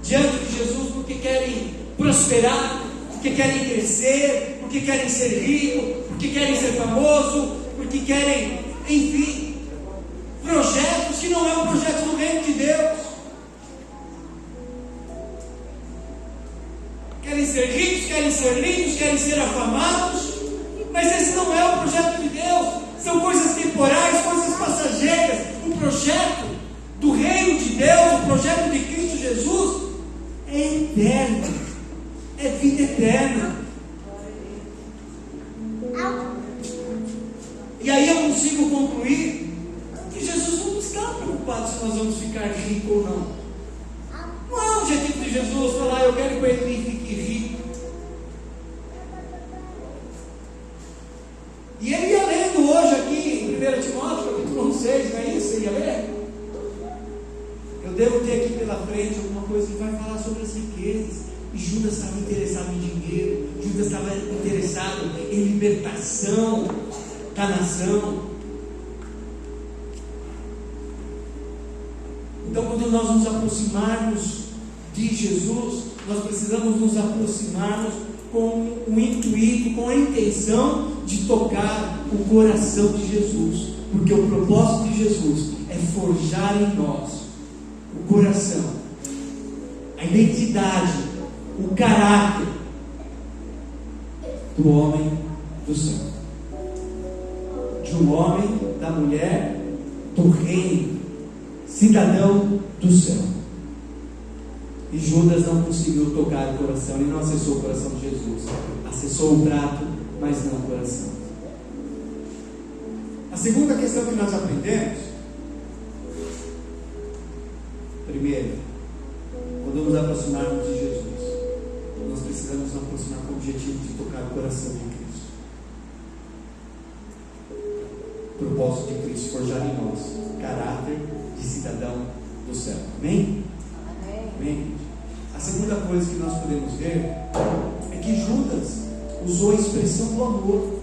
diante de Jesus porque querem prosperar, porque querem crescer, porque querem ser ricos, porque querem ser famosos, porque querem, enfim, projetos que não é um projeto do reino de Deus. Querem ser ricos, querem ser lindos, querem ser afamados, mas esse não é o projeto de Deus. São coisas temporais, coisas passageiras. O projeto do reino de Deus, o projeto de Cristo Jesus é eterno, é vida eterna. E aí eu consigo concluir que Jesus não está preocupado se nós vamos ficar ricos ou não. Não é o objetivo de Jesus falar: eu quero que o Eli fique rico. E ele ia lendo hoje aqui em 1 Timóteo, capítulo 6, não é isso? Você ia ler? Eu devo ter aqui pela frente alguma coisa que vai falar sobre as riquezas. E Judas estava interessado em dinheiro, Judas estava interessado em libertação da nação. Então, quando nós nos aproximarmos de Jesus, nós precisamos nos aproximarmos com o intuito, com a intenção de tocar o coração de Jesus, porque o propósito de Jesus é forjar em nós o coração, a identidade, o caráter do homem do céu, de um homem, da mulher, do reino, cidadão do céu. E Judas não conseguiu tocar o coração, ele não acessou o coração de Jesus. Acessou o prato, mas não o coração. A segunda questão que nós aprendemos: primeiro, quando nos aproximarmos de Jesus, nós precisamos nos aproximar com o objetivo de tocar o coração de Cristo. O propósito de Cristo forjar em nós caráter de cidadão do céu. Amém? Amém? A segunda coisa que nós podemos ver é que Judas usou a expressão do amor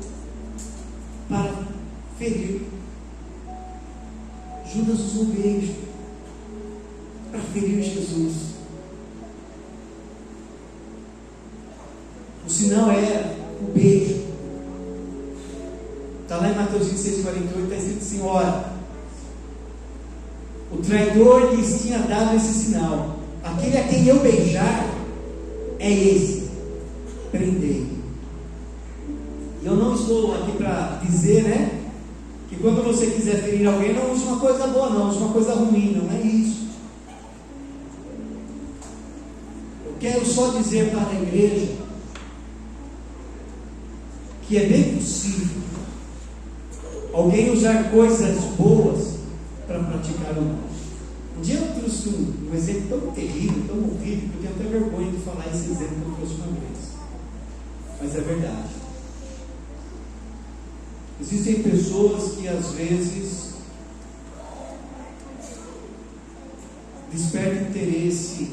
para ferir. Judas usou o beijo para ferir Jesus. O sinal era o beijo. Está lá em Mateus 26:48, está escrito assim: ora, o traidor lhes tinha dado esse sinal: aquele a quem eu beijar é esse, prendei. E eu não estou aqui para dizer, que quando você quiser ferir alguém, não use uma coisa boa, não use uma coisa ruim, não é isso. Eu quero só dizer para a igreja que é bem possível alguém usar coisas boas para praticar o mal. Um dia eu trouxe um exemplo tão terrível, tão horrível, que eu tenho até vergonha de falar esse exemplo que eu trouxe uma vez. Mas é verdade. Existem pessoas que às vezes despertam interesse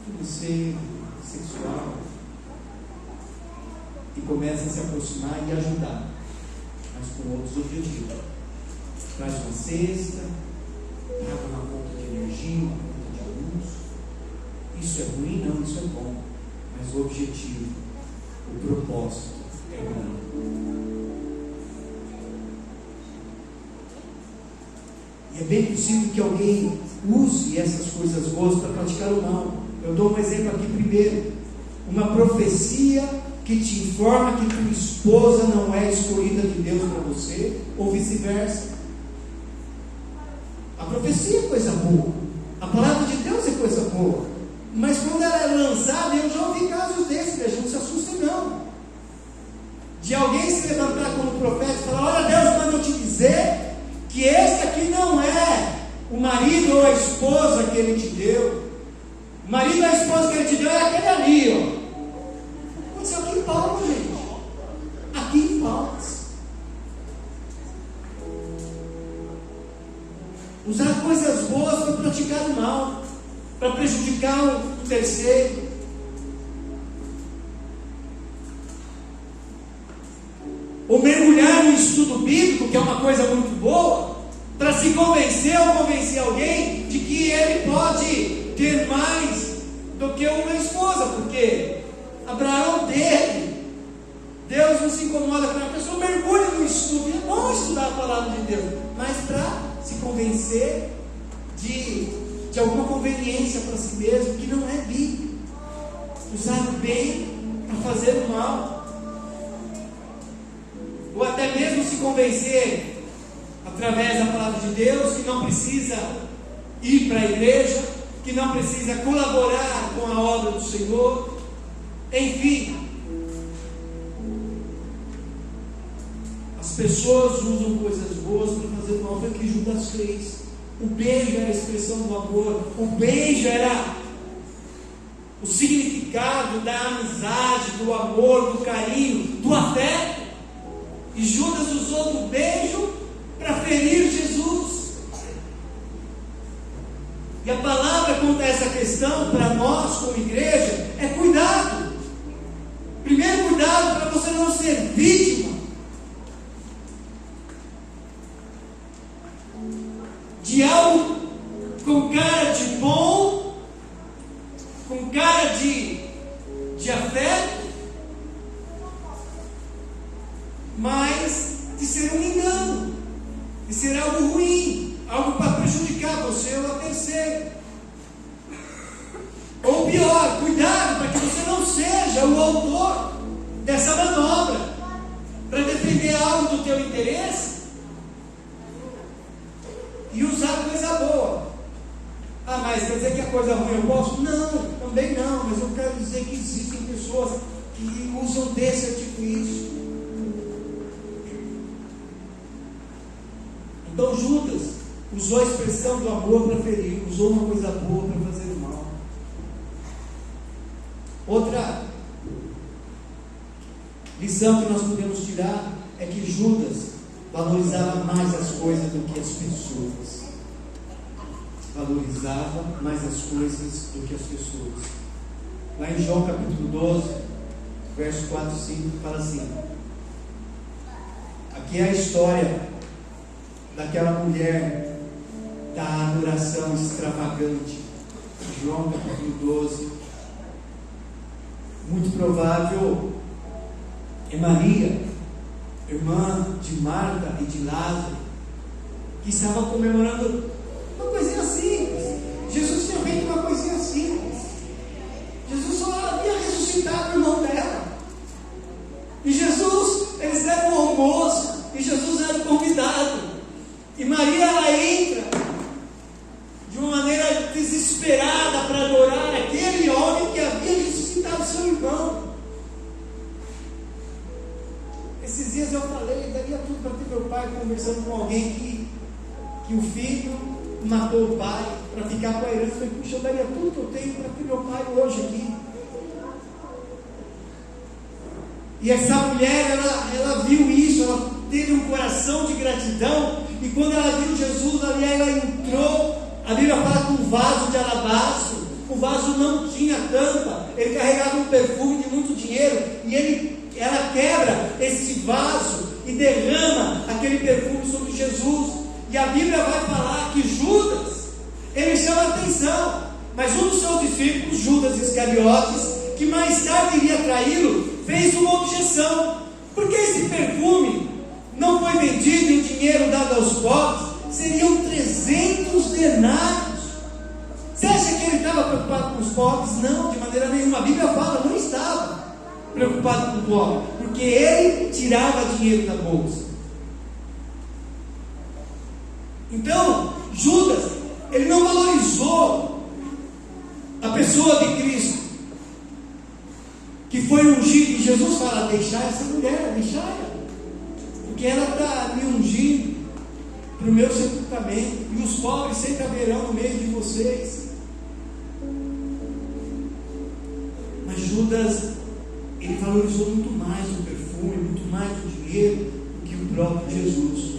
financeiro, sexual, e começam a se aproximar e ajudar, mas com outros objetivos. Traz uma cesta, paga uma conta de energia, uma conta de luz. Isso é ruim? Não, isso é bom. Mas o objetivo, o propósito é ruim. E é bem possível que alguém use essas coisas boas para praticar o mal. Eu dou um exemplo aqui primeiro. Uma profecia que te informa que tua esposa não é escolhida de Deus para você, ou vice-versa. A profecia é coisa boa, a palavra de Deus é coisa boa, mas quando ela é lançada, eu já ouvi casos desses, não se assustem não, de alguém se levantar como profeta e falar: olha, Deus manda eu te dizer que esse aqui não é o marido ou a esposa que ele te deu. O marido ou a esposa que ele te deu é aquele ali, ó. Aconteceu aqui em Palmas, gente. Aqui em Palmas. Usar coisas boas para praticar o mal, para prejudicar o terceiro. Ou mergulhar no estudo bíblico, que é uma coisa muito boa, para se convencer ou convencer alguém de que ele pode ter mais do que uma esposa, porque Abraão teve. Deus não se incomoda com a pessoa, mergulha no estudo. É bom estudar a palavra de Deus, mas para se convencer de alguma conveniência para si mesmo, que não é bíblico. Usar o bem para fazer o mal, ou até mesmo se convencer através da palavra de Deus que não precisa ir para a igreja, que não precisa colaborar com a obra do Senhor. Enfim, as pessoas usam coisas boas para fazer o mal. Foi o que Judas fez. O beijo era a expressão do amor, o beijo era o significado da amizade, do amor, do carinho, do afeto. E Judas usou do beijo para ferir Jesus. E a palavra quanto a essa questão para nós como igreja é cuidado. Primeiro, cuidado para você não ser vítima de algo com cara de bom, com cara de afeto, mas de ser um engano, de ser algo ruim, algo para prejudicar você ou a terceiro. Ou pior, cuidado para que você não seja o autor dessa manobra, para defender algo do teu interesse e usar coisa boa Ah, mas quer dizer que a coisa ruim eu posso? Não, também não, mas eu quero dizer que existem pessoas que usam desse artifício. Então Judas usou a expressão do amor para ferir, usou uma coisa boa para fazer mal. Outra lição que nós podemos tirar é que Judas valorizava mais as coisas do que as pessoas. Valorizava mais as coisas do que as pessoas. Lá em João capítulo 12, verso 4 e 5, fala assim: aqui é a história daquela mulher da adoração extravagante. João capítulo 12. Muito provável é Maria, irmã de Marta e de Lázaro, que estava comemorando uma coisinha simples. Jesus tinha feito uma coisinha simples. Jesus só havia ressuscitado o irmão dela. E Jesus, eles deram um almoço, e Jesus era o convidado. E Maria, ela entra de uma maneira desesperada para adorar aquele homem que havia ressuscitado seu irmão. Esses dias eu falei, daria tudo para ter meu pai conversando com alguém que o filho matou o pai para ficar com a herança. Eu falei, puxa, eu daria tudo que eu tenho para ter meu pai hoje aqui. E essa mulher, ela viu isso, ela teve um coração de gratidão, e quando ela viu Jesus ali, ela entrou. A Bíblia fala com um vaso de alabastro. O vaso não tinha tampa, ele carregava um perfume de muito dinheiro, e ela quebra esse vaso e derrama aquele perfume sobre Jesus. E a Bíblia vai falar que Judas, ele chama a atenção, mas um dos seus discípulos, Judas Iscariotes, que mais tarde iria traí-lo, fez uma objeção: porque esse perfume não foi vendido em dinheiro dado aos pobres? Seriam 300 denários. Você acha que ele estava preocupado com os pobres? Não, de maneira nenhuma. A Bíblia fala, não estava preocupado com o pobre, porque ele tirava dinheiro da bolsa. Então, Judas, ele não valorizou a pessoa de Cristo, que foi ungido. E Jesus fala: deixar essa mulher, deixar ela, porque ela está me ungindo para o meu sepultamento, e os pobres sempre haverão no meio de vocês. Mas Judas, ele valorizou muito mais o perfume, muito mais o dinheiro do que o próprio Jesus.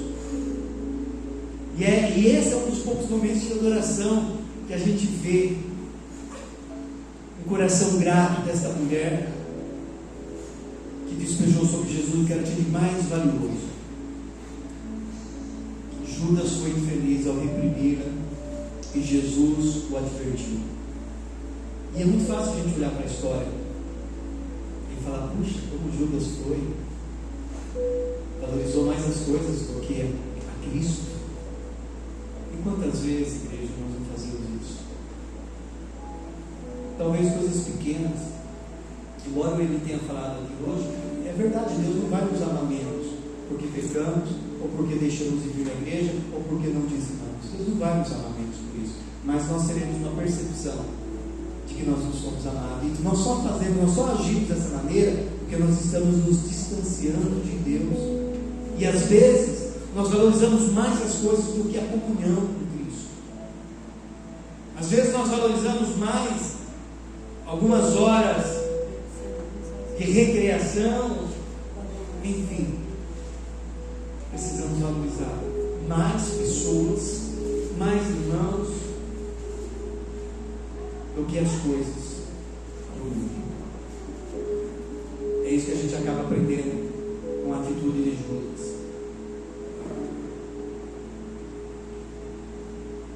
E esse é um dos poucos momentos de adoração que a gente vê o coração grato dessa mulher, que despejou sobre Jesus o que ela tinha de mais valioso. Judas foi infeliz ao reprimir-a, e Jesus o advertiu. E é muito fácil a gente olhar para a história e falar: puxa, como Judas valorizou mais as coisas do que a Cristo. E quantas vezes, igreja, nós não fazemos isso? Talvez coisas pequenas, embora ele tenha falado aqui hoje, é verdade, Deus não vai nos amar menos porque pecamos, ou porque deixamos de vir à igreja, ou porque não dizimamos. Deus não vai nos amar menos por isso, mas nós teremos uma percepção de que nós não somos amados, e nós só agimos dessa maneira porque nós estamos nos distanciando de Deus. E às vezes nós valorizamos mais as coisas do que a comunhão com Cristo. Às vezes nós valorizamos mais algumas horas de recreação, enfim. Precisamos valorizar mais pessoas, mais irmãos, do que as coisas do mundo. É isso que a gente acaba aprendendo com a atitude de Judas.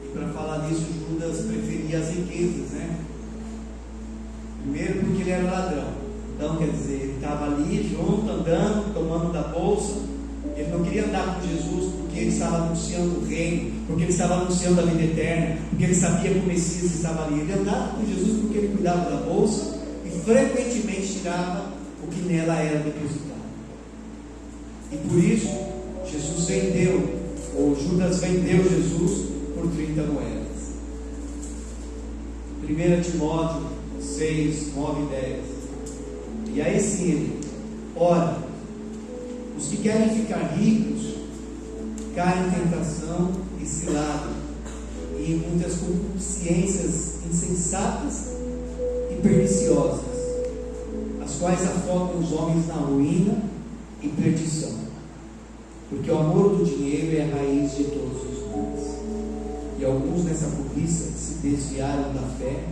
E para falar disso, Judas preferia as riquezas, né? Primeiro porque ele era ladrão. Então, quer dizer, ele estava ali junto, andando, tomando da bolsa. Ele não queria andar com Jesus porque ele estava anunciando o reino, porque ele estava anunciando a vida eterna, porque ele sabia que o Messias estava ali. Ele andava com Jesus porque ele cuidava da bolsa e frequentemente tirava o que nela era depositado. E por isso, Judas vendeu Jesus por 30 moedas. 1 Timóteo 6, 9 e 10. E aí sim ele: ora, os que querem ficar ricos caem em tentação e cilada, e em muitas concupiscências insensatas e perniciosas, as quais afogam os homens na ruína e perdição. Porque o amor do dinheiro é a raiz de todos os males. E alguns nessa cobiça se desviaram da fé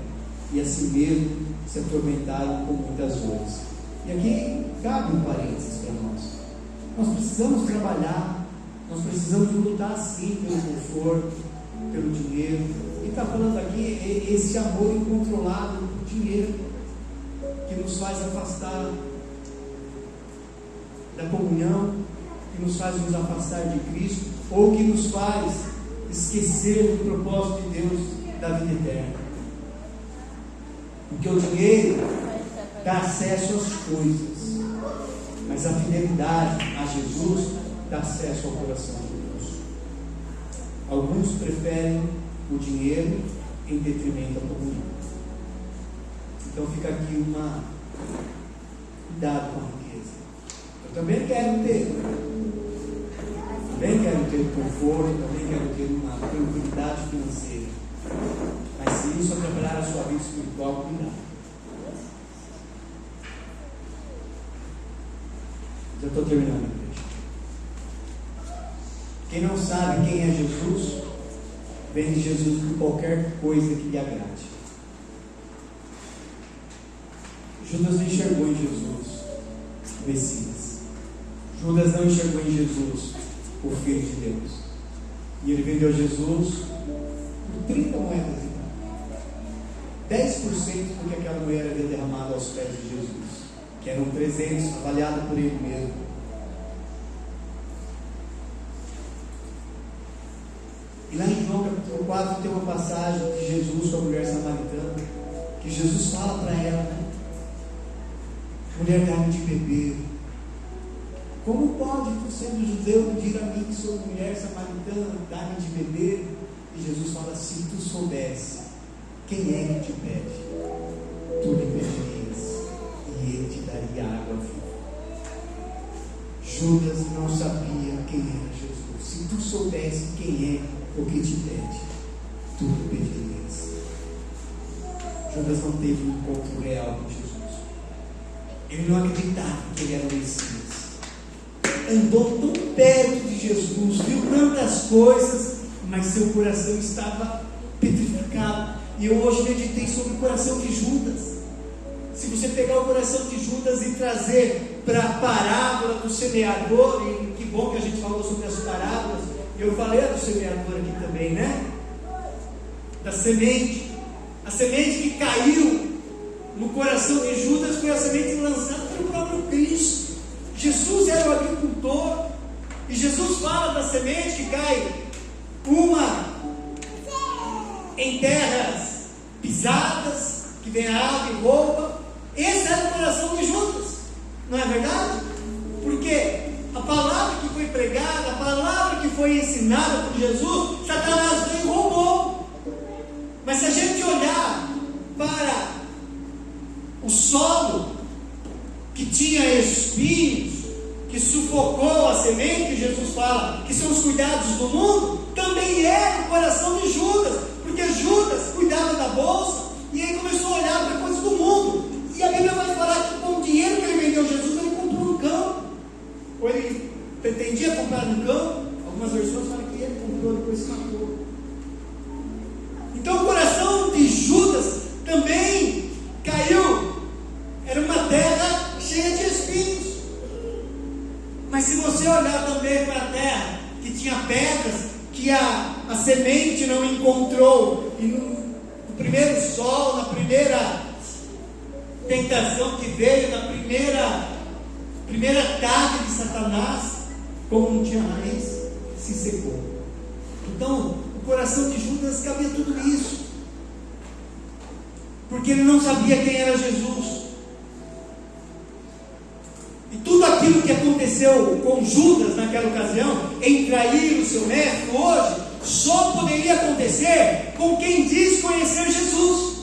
e a si mesmo se atormentaram com muitas dores. E aqui cabe um parênteses para nós. Nós precisamos trabalhar, nós precisamos lutar sim pelo conforto, pelo dinheiro. E está falando aqui esse amor incontrolável do dinheiro, que nos faz afastar da comunhão, que nos faz nos afastar de Cristo, ou que nos faz esquecer do propósito de Deus da vida eterna. Porque o dinheiro dá acesso às coisas, mas a fidelidade a Jesus dá acesso ao coração de Deus. Alguns preferem o dinheiro em detrimento da comunhão. Então fica aqui cuidado com a riqueza. Eu também quero ter conforto, também quero ter uma tranquilidade financeira. Mas se isso atrapalhar a sua vida espiritual, cuidado. Já estou terminando, igreja. Quem não sabe quem é Jesus, vende Jesus por qualquer coisa que lhe agrade. Judas não enxergou em Jesus o Messias. Judas não enxergou em Jesus o Filho de Deus. E ele vendeu Jesus por 30 moedas de prata. 10% do que aquela mulher havia derramado aos pés de Jesus, que eram presentes, avaliados por ele mesmo. E lá em João capítulo 4 tem uma passagem de Jesus com a mulher samaritana, que Jesus fala para ela, né? Mulher, dá-me de beber. Como pode, tu sendo judeu, pedir a mim que sou mulher samaritana, dá-me de beber? E Jesus fala: se tu soubesse quem é que te pede, tu lhe pedirias e ele te daria água viva. Judas não sabia quem era Jesus. Se tu soubesse quem é o que te pede, tu lhe pedirias. Judas não teve um encontro real com Jesus. Ele não acreditava que ele era o Messias. Andou tão perto de Jesus, viu tantas coisas, mas seu coração estava petrificado. E eu hoje meditei sobre o coração de Judas. Se você pegar o coração de Judas e trazer para a parábola do semeador, e que bom que a gente falou sobre as parábolas, eu falei do semeador aqui também, né? Da semente. A semente que caiu no coração de Judas foi a semente lançada pelo próprio Cristo. Jesus era o agricultor, e Jesus fala da semente que cai, uma em terras pisadas, que vem a ave e rouba. Esse era o coração de Judas, não é verdade? Porque a palavra que foi pregada, a palavra que foi ensinada por Jesus, Satanás veio e roubou. Mas se a gente olhar para o solo que tinha espinhos, que sufocou a semente, que Jesus fala que são os cuidados do mundo, também era o coração de Judas, porque Judas cuidava da bolsa e aí começou a olhar para coisas do mundo. E a Bíblia vai falar que com o dinheiro que ele vendeu Jesus, ele comprou um campo, ou ele pretendia comprar um campo. Algumas versões falam que ele comprou, depois se matou. Então o coração de Judas também caiu. Era uma terra cheia de espinhos. Mas se você olhar também para a terra que tinha pedras, que a semente não encontrou, e no primeiro sol, na primeira tentação que veio, na primeira ataque de Satanás, como não tinha raiz, se secou. Então o coração de Judas cabia tudo isso, porque ele não sabia quem era Jesus. E tudo aquilo que aconteceu com Judas naquela ocasião, em trair o seu mestre, hoje só poderia acontecer com quem diz conhecer Jesus.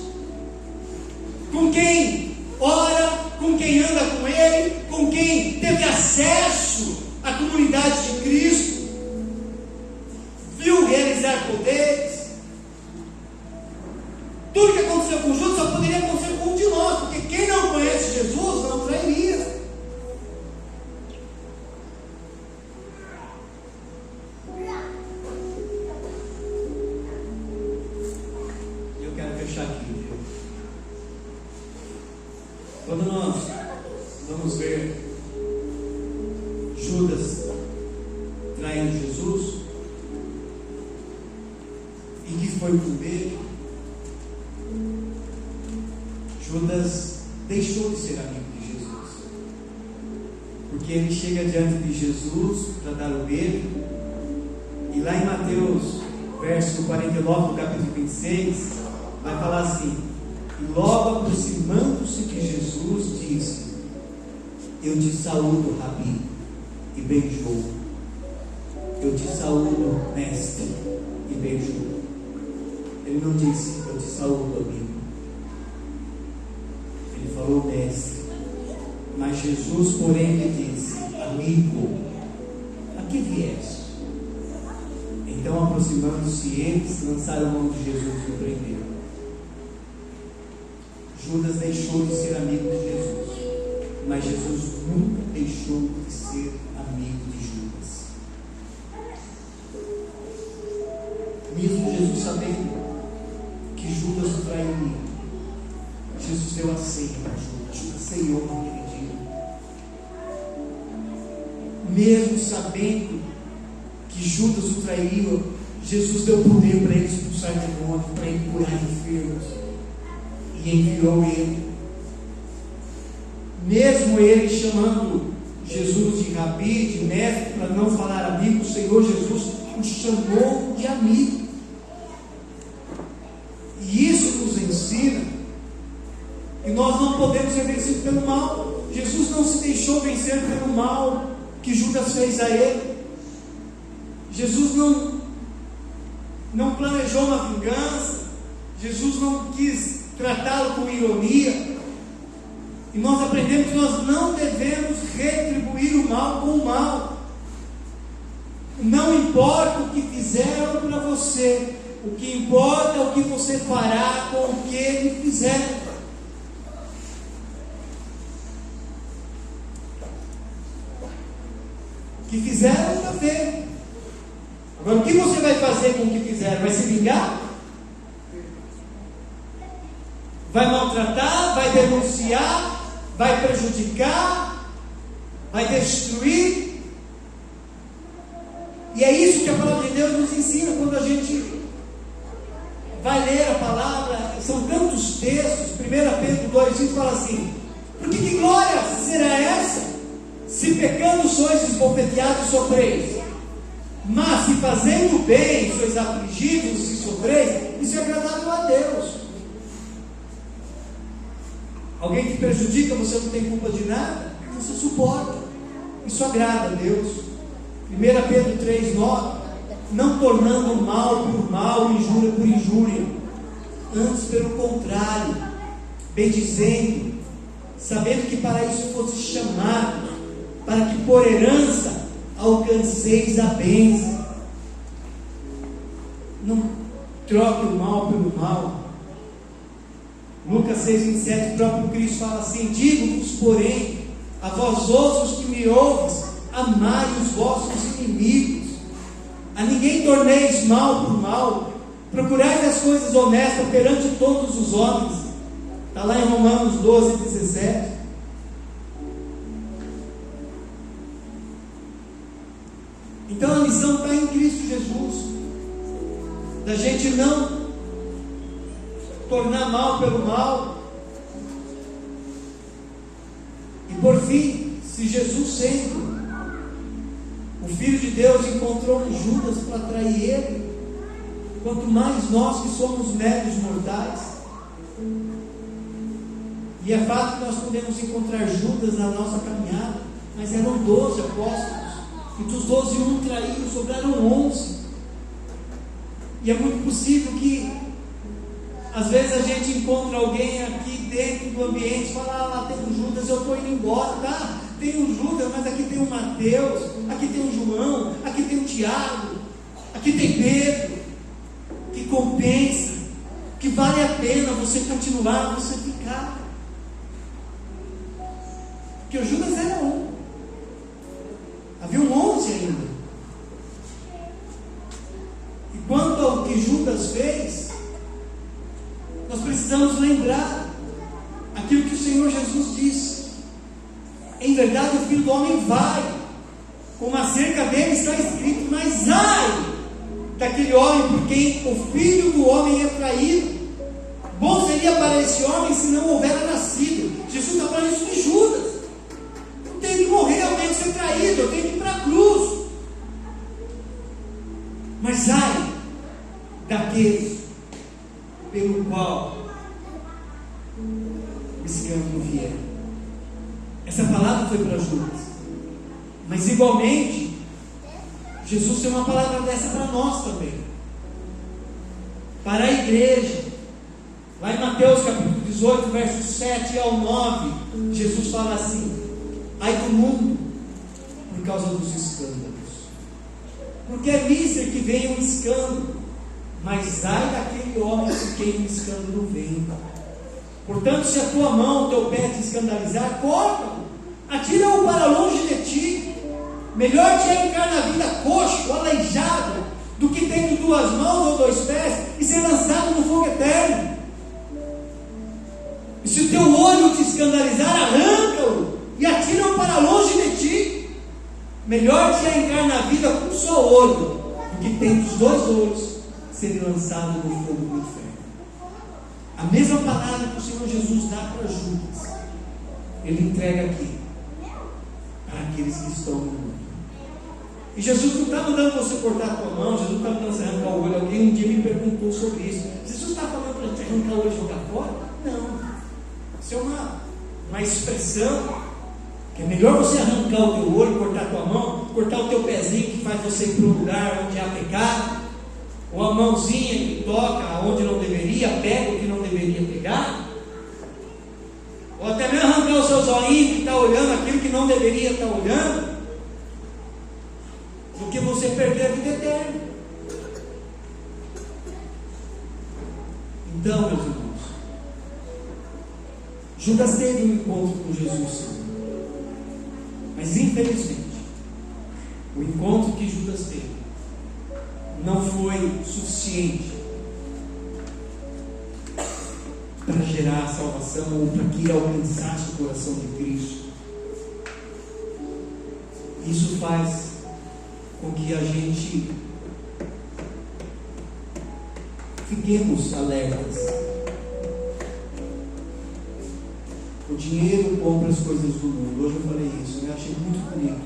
com quem ora, com quem anda com Ele, com quem teve acesso à comunidade de Cristo, viu realizar poderes. Tudo que aconteceu com Judas só poderia acontecer com um de nós, porque quem não conhece Jesus não trairia. Eu quero fechar aqui. Quando nós vamos ver Judas traindo Jesus, e que foi por beijo, Judas deixou de ser amigo de Jesus, porque ele chega diante de Jesus para dar o beijo, e lá em Mateus, verso 49 do capítulo 26, vai falar assim: e logo aproximando-se de Jesus, disse: eu te saúdo, Rabi, e beijou. Eu te saúdo, mestre, e beijou. Ele não disse: eu te saúdo, amigo. Ele falou mestre. Mas Jesus, porém, lhe disse: amigo, a que vieste? Então, aproximando-se eles, lançaram mão de Jesus e o prenderam. Judas deixou de ser amigo de Jesus, mas Jesus nunca deixou de ser amigo de Judas. Mesmo Jesus sabendo que Judas o trairia, Jesus deu a ceia para Judas. Judas ceiou naquele dia. Mesmo sabendo que Judas o trairia, Jesus deu poder para ele expulsar demônios, para ele curar enfermos, e enviou ele. Mesmo ele chamando Jesus de Rabi, de mestre, para não falar amigo, o Senhor Jesus o chamou de amigo. E isso nos ensina que nós não podemos ser vencidos pelo mal. Jesus não se deixou vencer pelo mal que Judas fez a ele. Jesus não planejou uma vingança. Jesus não quis tratá-lo com ironia. E nós aprendemos que nós não devemos retribuir o mal com o mal. Não importa o que fizeram para você, o que importa é o que você fará com o que ele fizer. O que fizeram está feito. Agora, o que você vai fazer com o que fizeram? Vai se vingar? Vai maltratar? Vai denunciar? Vai prejudicar? Vai destruir? E é isso que a palavra de Deus nos ensina quando a gente vai ler a palavra. São tantos textos. 1 Pedro 2,5 fala assim: porque que glória será essa, se pecando sois esbofeteados e sofreis? Mas se fazendo bem sois afligidos e sofreis, isso é agradável a Deus. Alguém que prejudica, você não tem culpa de nada, você suporta. Isso agrada a Deus. 1 Pedro 3,9: não tornando mal por mal, injúria por injúria, antes pelo contrário, bendizendo, sabendo que para isso fosse chamado, para que por herança alcanceis a bênção. Não troque o mal pelo mal. Lucas 6,27, o próprio Cristo fala assim: digo-vos, porém, a vós outros que me ouves, amai os vossos inimigos, a ninguém torneis mal por mal, procurai as coisas honestas perante todos os homens. Está lá em Romanos 12,17. Então a missão está em Cristo Jesus, da gente não tornar mal pelo mal. E por fim, se Jesus sendo o Filho de Deus encontrou em Judas para trair ele, quanto mais nós que somos meros mortais. E é fato que nós podemos encontrar Judas na nossa caminhada, mas eram 12 apóstolos, e dos 12 um traiu, sobraram 11. E é muito possível que às vezes a gente encontra alguém aqui dentro do ambiente, fala, lá tem o Judas, eu estou indo embora, tá? Tem o Judas, mas aqui tem o Mateus, aqui tem o João, aqui tem o Tiago, aqui tem Pedro, que compensa, que vale a pena você continuar, você ficar. Porque o Judas era um, havia 11 ainda. E quanto ao que Judas fez, nós precisamos lembrar aquilo que o Senhor Jesus disse. Em verdade, o Filho do Homem vai, como acerca dele está escrito, mas ai daquele homem por quem o Filho do Homem é traído. Bom seria para esse homem se não houvera nascido. Jesus está falando isso de Judas. Eu tenho que morrer, eu tenho que ser traído, eu tenho que ir para a cruz. Mas ai daqueles pelo qual esse ano vier. Essa palavra foi para Judas, mas igualmente Jesus tem uma palavra dessa para nós também, para a igreja. Lá em Mateus capítulo 18, versos 7 ao 9, Jesus fala assim: ai do mundo por causa dos escândalos, porque é lícito que venha um escândalo, mas ai daquele homem por quem o escândalo vem. Portanto, se a tua mão, o teu pé te escandalizar, corta-o, atira-o para longe de ti. Melhor te é ficar na vida coxo, aleijado, do que tendo 2 mãos ou 2 pés e ser lançado no fogo eterno. E se o teu olho te escandalizar, arranca-o e atira-o para longe de ti. Melhor te é ficar na vida com um só olho, do que tendo os 2 olhos ser lançado no fogo do inferno. A mesma palavra que o Senhor Jesus dá para Judas, Ele entrega aqui para aqueles que estão no mundo. E Jesus não está mandando você cortar a tua mão, Jesus não está mandando você arrancar o olho. Alguém um dia me perguntou sobre isso. Jesus está falando para você arrancar o olho e jogar fora? Não. Isso é uma expressão que é melhor você arrancar o teu olho, cortar a tua mão, cortar o teu pezinho que faz você ir para um lugar onde há pecado, ou a mãozinha que toca onde não deveria, pega o que não deveria pegar, ou até mesmo arrancar o seu zoinho que está olhando aquilo que não deveria estar olhando, do que você perder a vida eterna. Então, meus irmãos, Judas teve um encontro com Jesus, mas infelizmente o encontro que Judas teve não foi suficiente para gerar a salvação ou para que ele alcançasse o coração de Cristo. Isso faz com que a gente fiquemos alertas. O dinheiro compra as coisas do mundo. Hoje eu falei isso, eu achei muito bonito.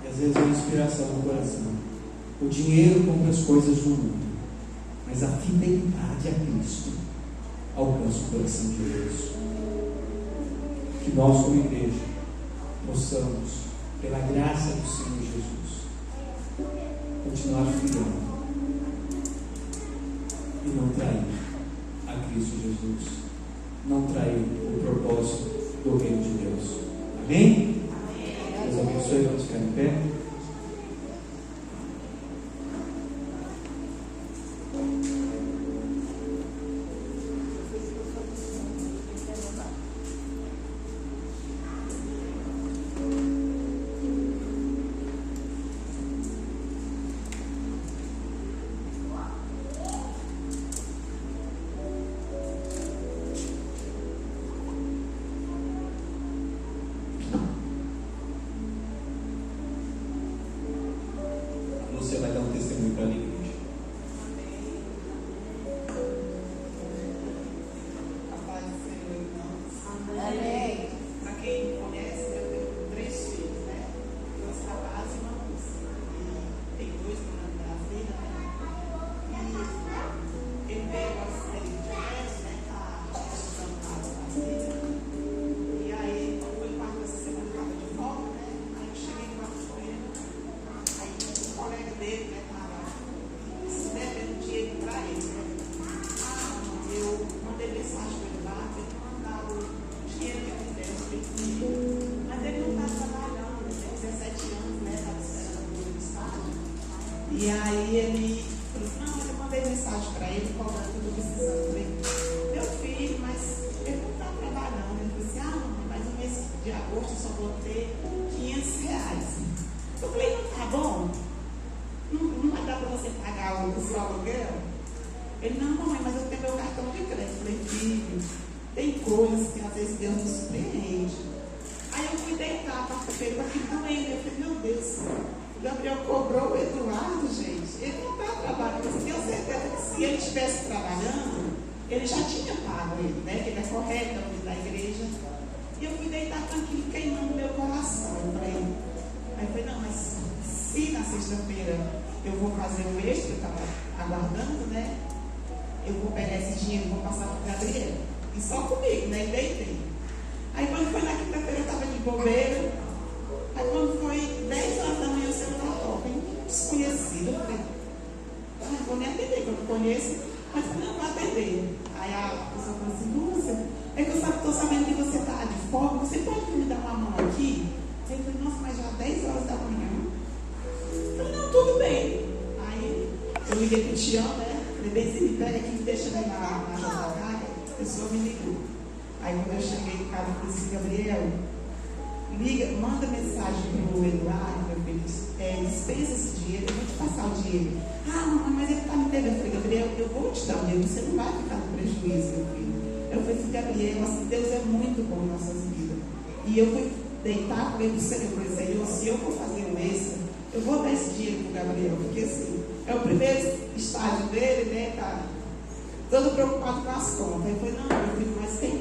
E às vezes é uma inspiração no coração. O dinheiro compra as coisas do mundo, mas a fidelidade a Cristo alcança o coração de Deus. Que nós, como igreja, possamos, pela graça do Senhor Jesus, continuar fiel e não trair a Cristo Jesus, não trair o propósito do reino de Deus. Amém? Deus abençoe. Vamos ficar em pé. mensagem para ele, cobrando que eu estou precisando. Eu falei, meu filho, mas ele não está trabalhando. Ele falou assim, mamãe, mas no mês de agosto eu só vou ter R$500. Eu falei, não tá bom? Não vai dar para você pagar o seu aluguel? Ele, não, mamãe, mas eu tenho meu cartão de crédito. Eu falei, filho, tem coisas que às vezes Deus nos surpreende. Aí eu fui deitar quarta-feira com aquilo doendo. Eu falei, meu Deus, o Gabriel cobrou o Eduardo, gente. Ele não está trabalhando. Eu tenho certeza que se ele estivesse trabalhando, ele já tinha pago ele, né? Que ele é correto, é o da igreja. E eu fui deitar com aquilo queimando meu coração. Eu falei, não, mas se na sexta-feira eu vou fazer o extra, eu estava aguardando, né? Eu vou pegar esse dinheiro e vou passar para o Gabriel. E só comigo, né? E deitei. Aí quando foi na quinta-feira eu estava de bobeira. Aí quando foi 10 horas da manhã o celular toca. Um desconhecido. Eu falei, vou nem atender, que eu não conheço. Mas não vou atender. Aí a pessoa falou assim, Lúcia, é que eu estou sabendo que você está de folga. Você pode me dar uma mão aqui? Aí eu falei, nossa, mas já 10 horas da manhã. Eu falei, não, tudo bem. Aí eu liguei pro Tião, né? Falei, bem, você me pega aqui e deixa eu na JK. A pessoa me ligou. Aí quando eu cheguei em casa, eu falei assim, Gabriel, liga, manda mensagem pro Eduardo, meu filho, dispensa esse dinheiro, eu vou te passar o dinheiro. Mamãe, mas ele está me devendo. Eu falei, Gabriel, eu vou te dar o dinheiro, você não vai ficar no prejuízo, meu filho. Eu falei assim, Gabriel, assim, Deus é muito bom em nossas vidas. E eu fui deitar, falei pro Senhor, se eu for fazer um extra, eu vou dar esse dinheiro pro Gabriel, porque assim, é o primeiro estágio dele, né, tá todo preocupado com as contas. Eu falei, não, meu filho, mas tem